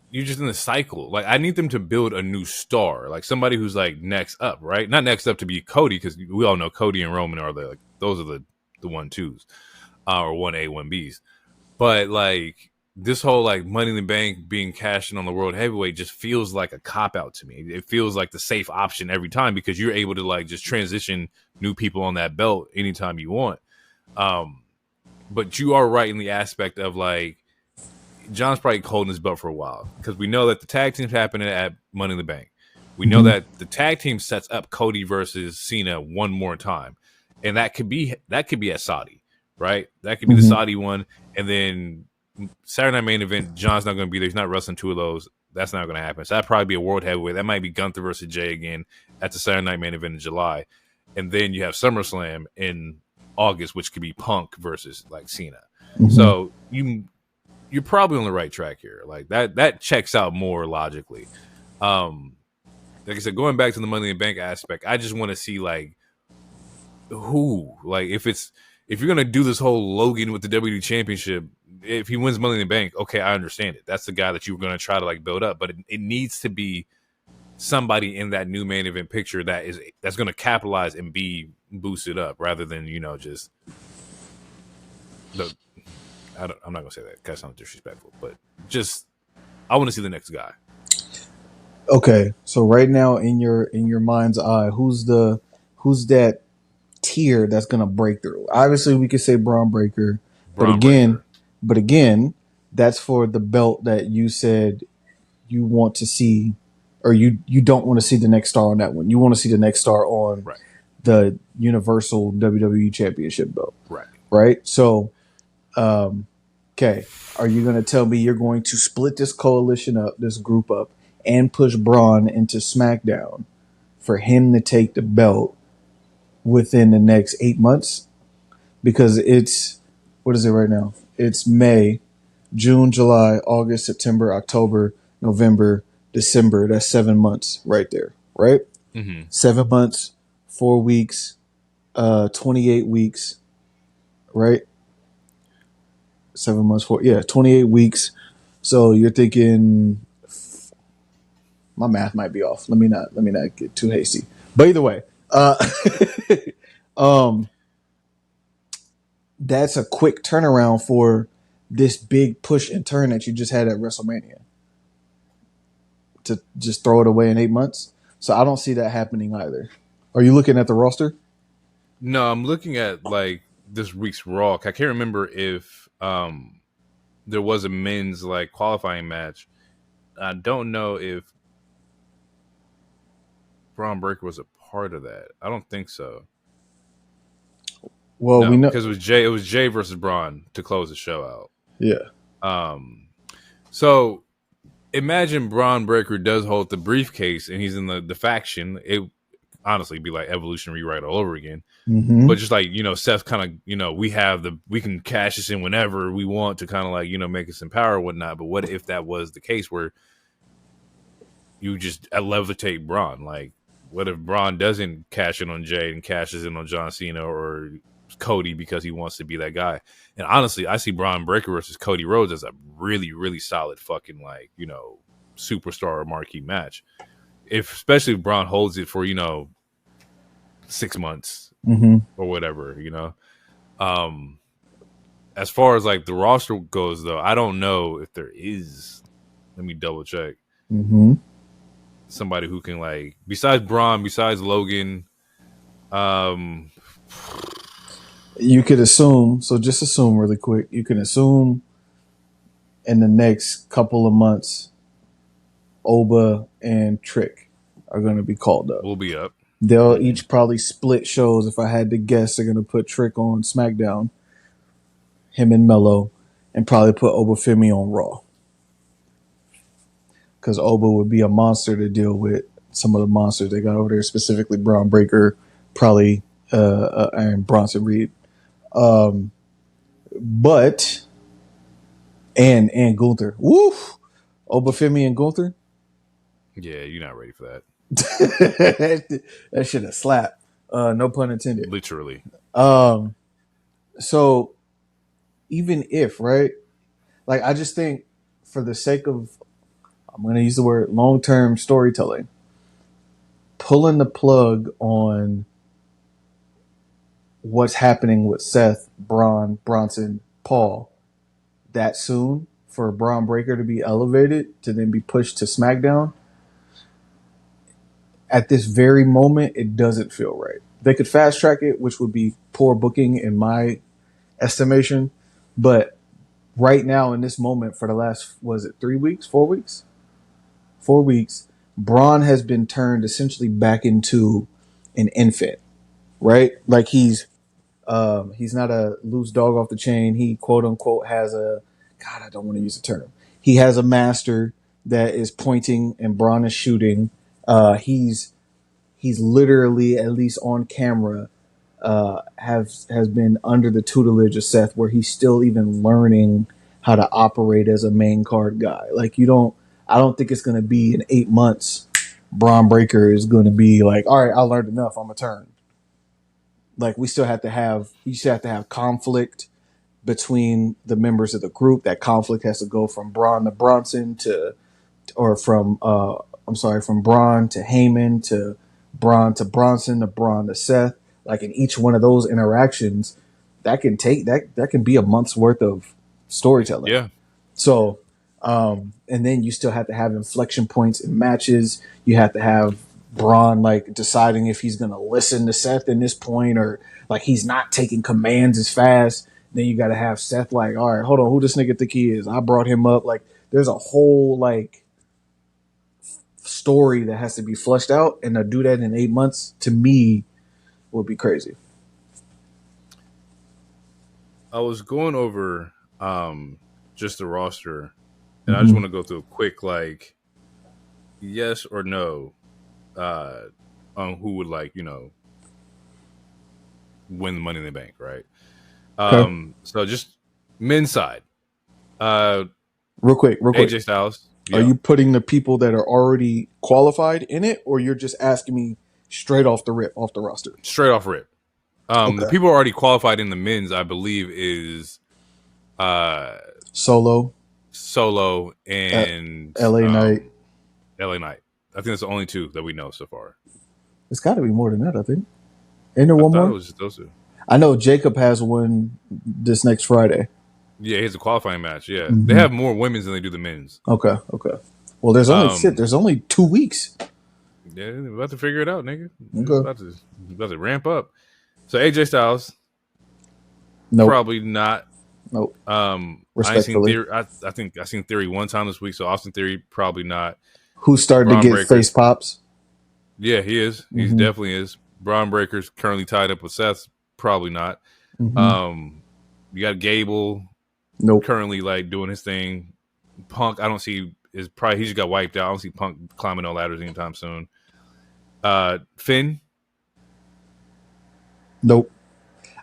you're just in the cycle. Like, I need them to build a new star, like somebody who's like next up, right? Not next up to be Cody, because we all know Cody and Roman are those are the 1-2s, or 1A, 1Bs. But like this whole like Money in the Bank being cashed in on the World Heavyweight just feels like a cop out to me. It feels like the safe option every time, because you're able to like just transition new people on that belt anytime you want. But you are right in the aspect of like, John's probably holding his belt for a while because we know that the tag team's happening at Money in the Bank. We know that the tag team sets up Cody versus Cena one more time, and that could be at Saudi, right? That could be the Saudi one, and then Saturday Night Main Event. John's not going to be there. He's not wrestling two of those. That's not going to happen. So that'd probably be a world heavyweight. That might be Gunther versus Jey again at the Saturday Night Main Event in July, and then you have SummerSlam in August, which could be Punk versus like Cena. So you're probably on the right track here. Like that checks out more logically. Like I said, going back to the Money in the Bank aspect, I just want to see like who, like if you're gonna do this whole Logan with the WWE Championship, if he wins Money in the Bank, okay, I understand it. That's the guy that you were gonna try to like build up, but it needs to be somebody in that new main event picture that's gonna capitalize and be boosted up rather than just the. I'm not gonna say that. That sounds disrespectful, but just I want to see the next guy. Okay, so right now in your mind's eye, who's that tier that's gonna break through? Obviously, we could say Braun Breaker, but again, that's for the belt that you said you want to see, or you don't want to see the next star on that one. You want to see the next star on the Universal WWE Championship belt, right? So, okay, are you gonna tell me you're going to split this coalition up, this group up, and push Bron into SmackDown for him to take the belt within the next 8 months? Because it's, what is it right now? It's May, June, July, August, September, October, November, December. That's 7 months right there, right? 7 months, 4 weeks, 28 weeks, right? 7 months, 28 weeks. So you're thinking, my math might be off. Let me not get too hasty. But either way, that's a quick turnaround for this big push and turn that you just had at WrestleMania. To just throw it away in 8 months. So I don't see that happening either. Are you looking at the roster? No, I'm looking at like this week's Raw. I can't remember if there was a men's like qualifying match. I don't know if Braun Breaker was a part of that. I don't think so. Well, no, we know because it was Jey versus Braun to close the show out. Yeah. So imagine Braun Breaker does hold the briefcase and he's in the faction. It honestly be like Evolution rewrite all over again. But just like, Seth kind of, we can cash this in whenever we want to kind of like, make us in power and whatnot. But what if that was the case where you just levitate Braun? Like, what if Braun doesn't cash in on Jey and cashes in on John Cena or Cody because he wants to be that guy? And honestly, I see Braun Breaker versus Cody Rhodes as a really, really solid fucking like, superstar or marquee match. Especially if Braun holds it for, 6 months or whatever, As far as like the roster goes, though, I don't know if there is. Let me double check. Somebody who can like besides Braun, besides Logan. You could assume. So just assume really quick. You can assume in the next couple of months, Oba and Trick are going to be called up. We'll be up. They'll each probably split shows. If I had to guess, they're going to put Trick on SmackDown, him and Mello, and probably put Oba Femi on Raw. Because Oba would be a monster to deal with some of the monsters they got over there, specifically Braun Breaker, probably and Bronson Reed. But and Gunther. Woof! Oba Femi and Gunther. Yeah, you're not ready for that. That should have slapped. No pun intended. Literally. So even if, right? Like, I just think for the sake of, I'm going to use the word long-term storytelling, pulling the plug on what's happening with Seth, Bron, Bronson, Paul that soon for Braun Breaker to be elevated to then be pushed to SmackDown, at this very moment, it doesn't feel right. They could fast track it, which would be poor booking in my estimation, but right now in this moment for the last, was it 3 weeks, 4 weeks? 4 weeks, Bron has been turned essentially back into an infant, right? Like he's not a loose dog off the chain. He quote unquote has a, God, I don't want to use the term. He has a master that is pointing and Bron is shooting. He's literally, at least on camera, has been under the tutelage of Seth, where he's still even learning how to operate as a main card guy. Like I don't think it's going to be in 8 months. Braun Breaker is going to be like, all right, I learned enough. I'm a turn. Like you still have to have conflict between the members of the group. That conflict has to go from Braun to Bronson from Braun to Heyman to Braun to Bronson to Braun to Seth. Like in each one of those interactions, that can be a month's worth of storytelling. Yeah. So, and then you still have to have inflection points in matches. You have to have Braun like deciding if he's going to listen to Seth in this point, or like he's not taking commands as fast. Then you got to have Seth like, all right, hold on, who this nigga think he is? I brought him up. Like there's a whole like story that has to be flushed out, and to do that in 8 months to me would be crazy. I was going over just the roster, and I just want to go through a quick like yes or no on who would like win the Money in the Bank, right? Okay. So just men's side. Real quick. AJ Styles. Are you putting the people that are already qualified in it, or you're just asking me straight off the rip, off the roster? Straight off rip. Okay. The people already qualified in the men's, I believe, is Solo, and LA Knight. LA Knight. I think that's the only two that we know so far. It's got to be more than that, I think. Ain't there one more? It was just those two. I know Jacob has one this next Friday. Yeah, he has a qualifying match. Yeah, they have more women's than they do the men's. Okay. Well, there's only There's only 2 weeks. Yeah, we're about to figure it out, nigga. Okay. About to ramp up. So AJ Styles, Nope. probably not. Nope. Respectfully, I think I seen Theory one time this week. So Austin Theory probably not. Who's starting to get face pops? Yeah, he is. He definitely is. Braun Breaker's currently tied up with Seth. Probably not. You got Gable. Nope. Currently like doing his thing. Punk, I don't see he just got wiped out. I don't see Punk climbing no ladders anytime soon. Finn. Nope.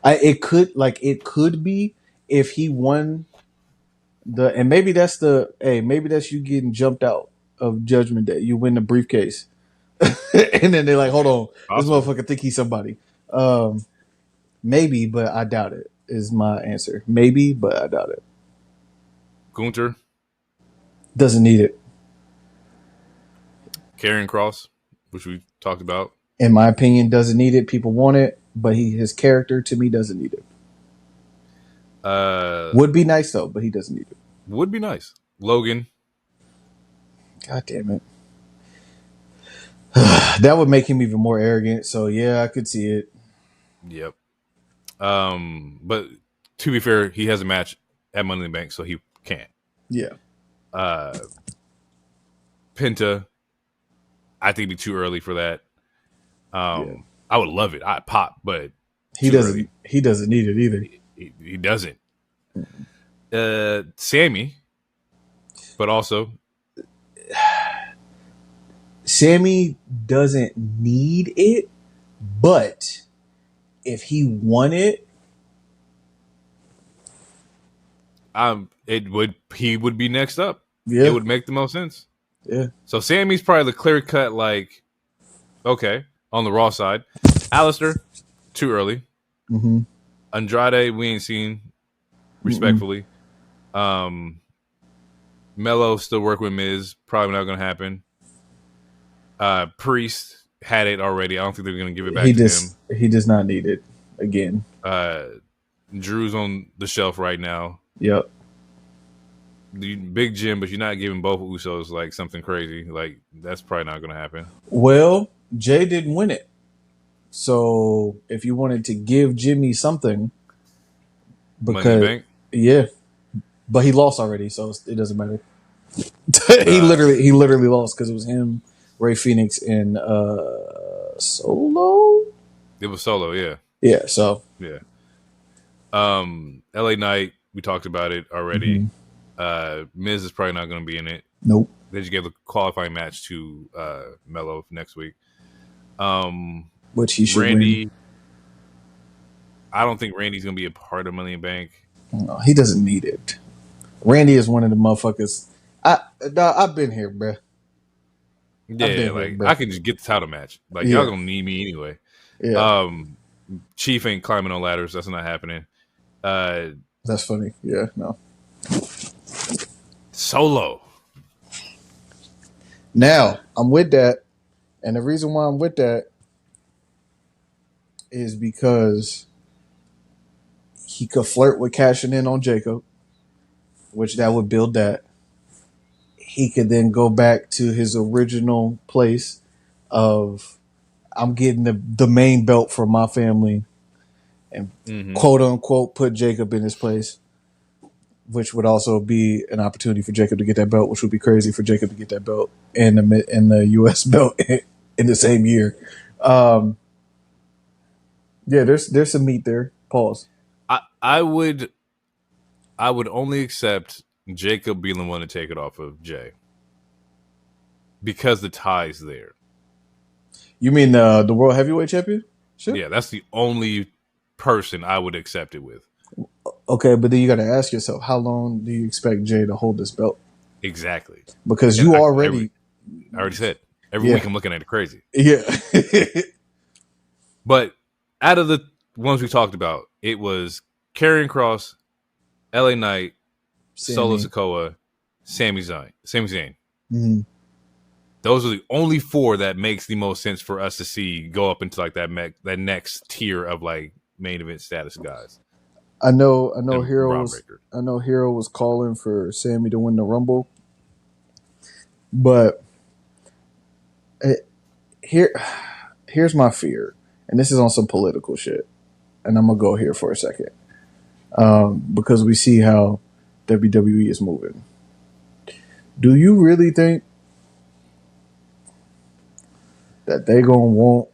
It could be if he won and maybe that's you getting jumped out of Judgment Day. You win the briefcase. And then they're like, hold on, awesome. This motherfucker think he's somebody. Maybe, but I doubt it is my answer. Maybe, but I doubt it. Gunther. Doesn't need it. Karrion Kross, which we talked about. In my opinion, doesn't need it. People want it, but his character to me doesn't need it. Would be nice though, but he doesn't need it. Would be nice. Logan. God damn it. That would make him even more arrogant. So yeah, I could see it. Yep. But to be fair, he has a match at Money in the Bank, so he can't. Yeah. Penta, I think it'd be too early for that. I would love it. I'd pop, but he doesn't. Early. He doesn't need it either. He doesn't. Sammy, but also Sammy doesn't need it, but if he won it, he would be next up. Yeah. It would make the most sense. Yeah. So Sammy's probably the clear cut, like, okay, on the Raw side. Alistair, too early. Andrade, we ain't seen, respectfully. Mello still work with Miz, probably not going to happen. Priest had it already. I don't think they're going to give it back to him. He does not need it again. Drew's on the shelf right now. Yep. Big Jim, but you're not giving both Usos like something crazy. Like that's probably not going to happen. Well, Jay didn't win it, so if you wanted to give Jimmy something, Money in the Bank? Yeah, but he lost already, so it doesn't matter. he literally lost because it was him, Ray Phoenix, and Solo. It was Solo, yeah. Yeah, so yeah. LA Knight, we talked about it already. Miz is probably not going to be in it. Nope. They just gave the qualifying match to Mello next week. Which he should Randy. win. I don't think Randy's going to be a part of Money in the Bank. No, he doesn't need it. Randy is one of the motherfuckers. I've been here, bruh. Yeah, like I can just get the title match. Like y'all gonna need me anyway. Yeah. Chief ain't climbing on ladders. That's not happening. That's funny. Yeah, no. Solo. Now I'm with that, and the reason why I'm with that is because he could flirt with cashing in on Jacob, which that would build that. He could then go back to his original place of I'm getting the main belt for my family and quote unquote put Jacob in his place, which would also be an opportunity for Jacob to get that belt, which would be crazy for Jacob to get that belt and the US belt in the same year. Yeah, there's some meat there. Pause. I would only accept Jacob being the one to take it off of Jey because the tie's there. You mean the World Heavyweight Champion? Sure. Yeah, that's the only person I would accept it with. Okay, but then you got to ask yourself, how long do you expect Jey to hold this belt? Exactly. Because I already said every week I'm looking at it crazy. Yeah. But out of the ones we talked about, it was Karrion Kross, LA Knight, Solo Sikoa, Sami Zayn. Mm-hmm. Those are the only four that makes the most sense for us to see go up into like that next tier of like main event status guys. I know Hero was calling for Sammy to win the Rumble. But here's my fear, and this is on some political shit. And I'm gonna go here for a second. Because we see how WWE is moving. Do you really think that they gonna want,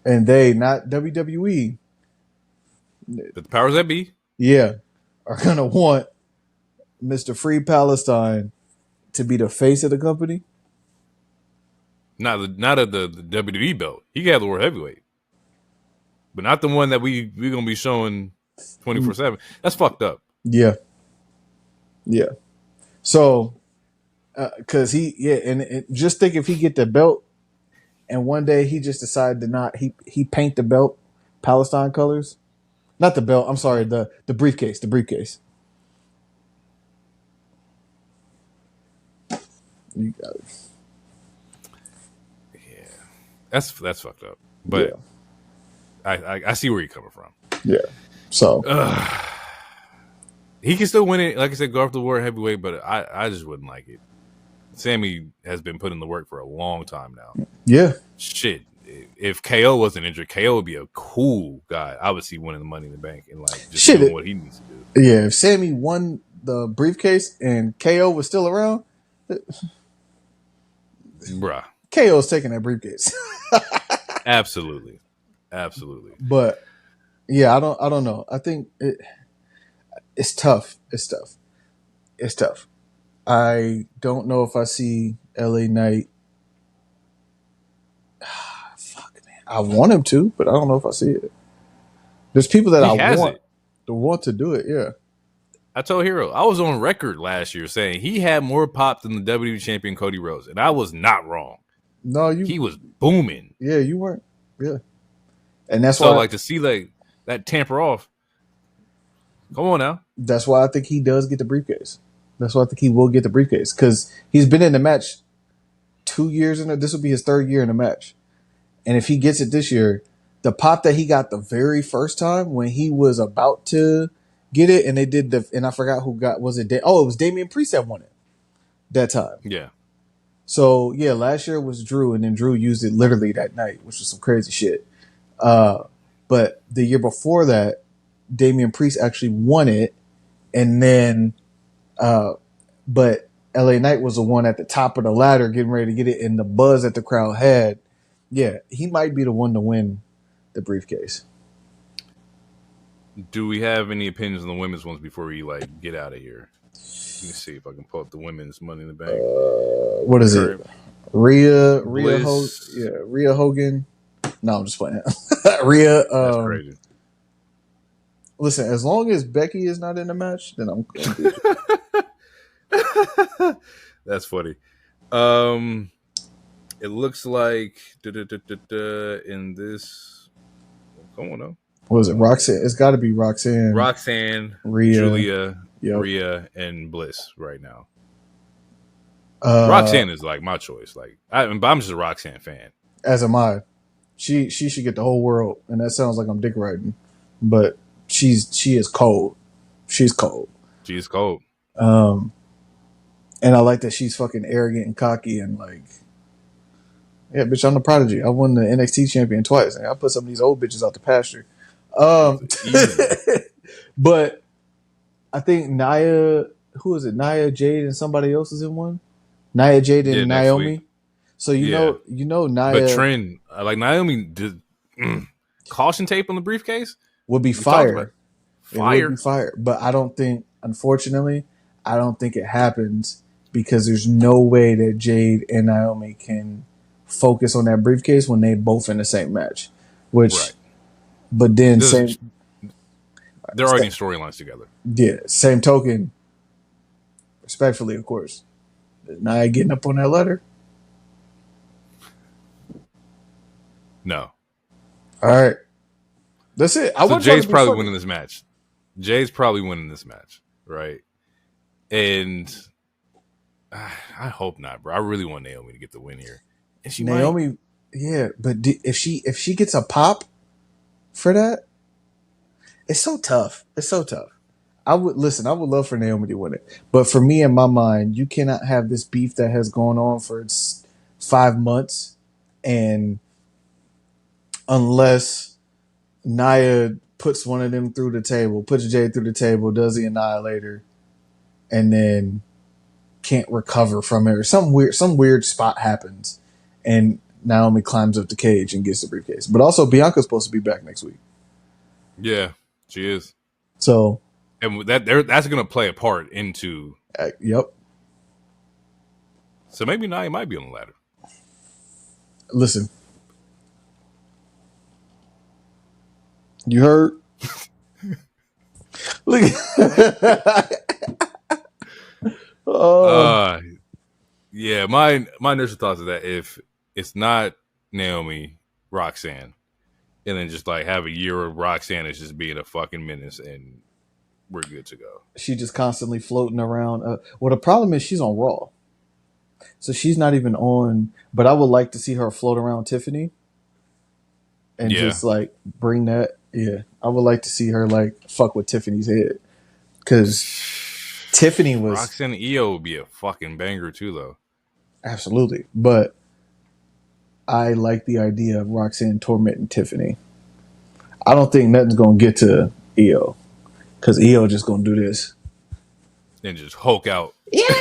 and they, not WWE, the powers that be, are gonna want Mr. Free Palestine to be the face of the company? Not of the WWE belt. He can have the World Heavyweight, but not the one that we're gonna be showing 24/7. That's fucked up. Yeah. So, because and just think if he get the belt, and one day he just decided to not he paint the belt Palestine colors, not the belt. I'm sorry, the briefcase. The briefcase. You got it. Yeah, that's fucked up. But I see where you're coming from. Yeah. So he can still win it. Like I said, go after the World Heavyweight, but I just wouldn't like it. Sammy has been putting the work for a long time now. Yeah. Shit. If KO wasn't injured, KO would be a cool guy. I would see winning the Money in the Bank and like just doing what he needs to do. Yeah, if Sammy won the briefcase and KO was still around, bruh, KO's taking that briefcase. Absolutely. But yeah, I don't know. I think it's tough. It's tough. I don't know if I see LA Knight. Fuck, man. I want him to, but I don't know if I see it. There's people that I want to do it. Yeah. I told Hero, I was on record last year saying he had more pop than the WWE champion Cody Rhodes, and I was not wrong. No, he was booming. Yeah, you weren't. Yeah. And that's why like to see like that tamper off. Come on now. That's why I think he does get the briefcase. That's why I think he will get the briefcase, because he's been in the match 2 years in it. This will be his third year in the match. And if he gets it this year, the pop that he got the very first time when he was about to get it, and they did and I forgot who was it. It was Damian Priest that won it that time. Yeah. So yeah, last year was Drew, and then Drew used it literally that night, which was some crazy shit. But the year before that, Damian Priest actually won it, and then But LA Knight was the one at the top of the ladder getting ready to get it, and the buzz that the crowd had. Yeah, he might be the one to win the briefcase. Do we have any opinions on the women's ones before we get out of here? Let me see if I can pull up the women's Money in the Bank. What is it? Rhea Hogan. No, I'm just playing. Rhea. That's crazy. Listen, as long as Becky is not in the match, then I'm good. That's funny. It looks like in this. Come on, now. What is it? Roxanne. It's got to be Roxanne. Rhea, Julia, Rhea, and Bliss right now. Roxanne is like my choice. I'm just a Roxanne fan. As am I. She should get the whole world, and that sounds like I'm dick riding, but she is cold. She's cold. She is cold. And I like that she's fucking arrogant and cocky and yeah, bitch, I'm the prodigy. I won the NXT champion twice. I put some of these old bitches out the pasture. But I think Nia, who is it? Nia Jade and somebody else is in one. Nia Jade and Naomi. So you know Nia. But trend Naomi did caution tape on the briefcase would be fire. It would be fire. But I don't think, unfortunately, it happens because there's no way that Jade and Naomi can focus on that briefcase when they both in the same match. But then they're already in storylines together. Yeah, same token. Respectfully, of course. Nia getting up on that ladder? No. All right. That's it. So Jay's probably winning this match. Jay's probably winning this match, right? And I hope not, bro. I really want Naomi to get the win here. And she might. Yeah, but if she gets a pop for that, it's so tough. I would love for Naomi to win it. But for me, in my mind, you cannot have this beef that has gone on for 5 months, and unless Nia puts one of them through the table, puts Jay through the table, does the Annihilator, and then can't recover from it, or some weird spot happens, and Naomi climbs up the cage and gets the briefcase. But also, Bianca's supposed to be back next week. Yeah, she is. So, and that's going to play a part into. Yep. So maybe Nia might be on the ladder. Listen, you heard. Look. Yeah, my initial thoughts is that if it's not Naomi, Roxanne, and then just have a year of Roxanne as just being a fucking menace, and we're good to go. She just constantly floating around. Well, the problem is she's on Raw, so she's not even on. But I would like to see her float around Tiffany, and just bring that. Yeah, I would like to see her fuck with Tiffany's head, because Tiffany was Roxanne EO would be a fucking banger too, though. Absolutely, but I like the idea of Roxanne tormenting Tiffany. I don't think nothing's gonna get to EO, because EO just gonna do this and just Hulk out. Yeah,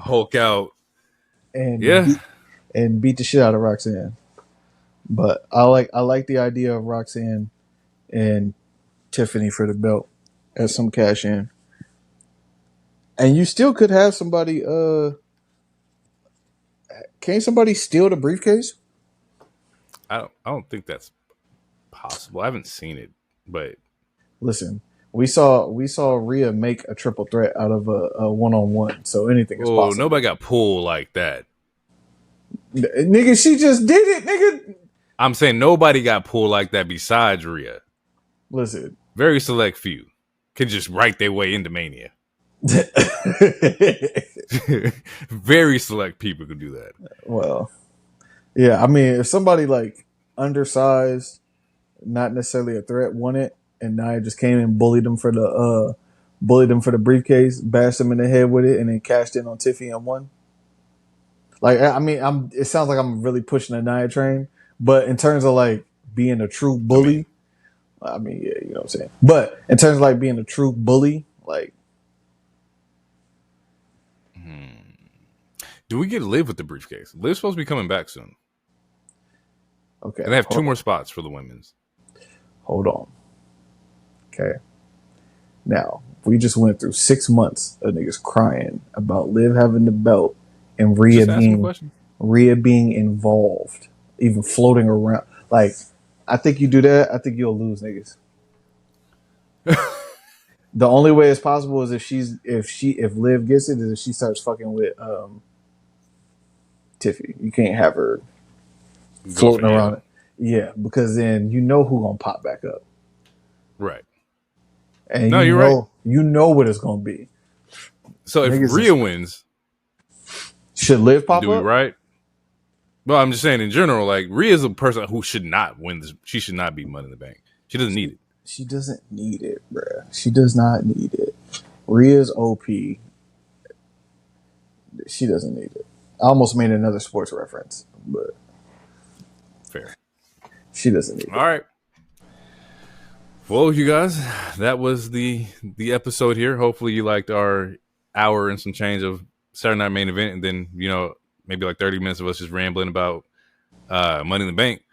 Hulk out, and beat the shit out of Roxanne. But I like the idea of Roxanne and Tiffany for the belt as some cash in. And you still could have somebody. Can somebody steal the briefcase? I don't think that's possible. I haven't seen it, but listen, we saw Rhea make a triple threat out of a one-on-one, so anything is possible. Nobody got pulled like that, nigga. She just did it, nigga. I'm saying nobody got pulled like that besides Rhea. Listen, very select few can just write their way into Mania. Very select people could do that. Well, yeah, I mean, if somebody undersized, not necessarily a threat, won it, and Nia just came and bullied them for the briefcase, bashed them in the head with it, and then cashed in on Tiffany and won. I mean, it sounds like I'm really pushing the Nia train, but in terms of being a true bully, I mean, yeah, you know what I'm saying. But in terms of being a true bully, Do we get Liv with the briefcase? Liv's supposed to be coming back soon. Okay. And they have 2 more spots for the women's. Hold on. Okay. Now, we just went through 6 months of niggas crying about Liv having the belt and Rhea being involved, even floating around. Like, I think you do that, I think you'll lose niggas. The only way it's possible is if Liv gets it is if she starts fucking with Tiffy. You can't have her floating around it. Yeah, because then you know who gonna pop back up. Right. And you're right. You know what it's gonna be. So if Rhea wins, should Liv pop up? Do we right? Well, I'm just saying in general, like Rhea's a person who should not win this. She should not be Money in the Bank. She doesn't need it. She doesn't need it, bruh. She does not need it. Rhea's OP. She doesn't need it. I almost made another sports reference, but fair. She doesn't need it. All right. Well, you guys, that was the episode here. Hopefully you liked our hour and some change of Saturday Night Main Event, and then, you know, maybe like 30 minutes of us just rambling about Money in the Bank.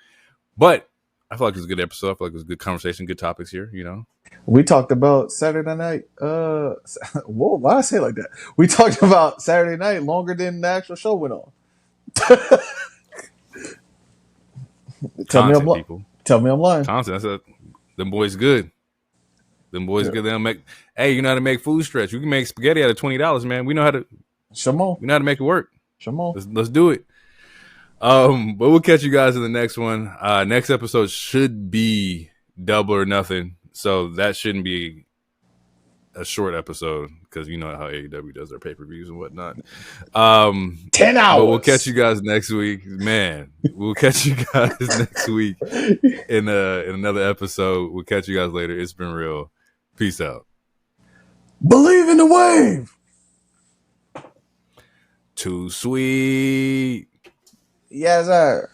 But I feel like it was a good episode. I feel like it was a good conversation, good topics here, you know. We talked about Saturday night. Whoa, why did I say it like that? We talked about Saturday night longer than the actual show went on. Tell me I'm lying. Content. Them boys good. Them boys good. They don't make. Hey, you know how to make food stretch. You can make spaghetti out of $20, man. We know how to. Shamo. We know how to make it work. Shamo. Let's do it. But we'll catch you guys in the next one. Next episode should be Double or Nothing, so that shouldn't be a short episode because you know how AEW does their pay-per-views and whatnot. 10 hours. But we'll catch you guys next week, man. We'll catch you guys next week in another episode. We'll catch you guys later. It's been real. Peace out. Believe in the wave. Too sweet. Yes, sir.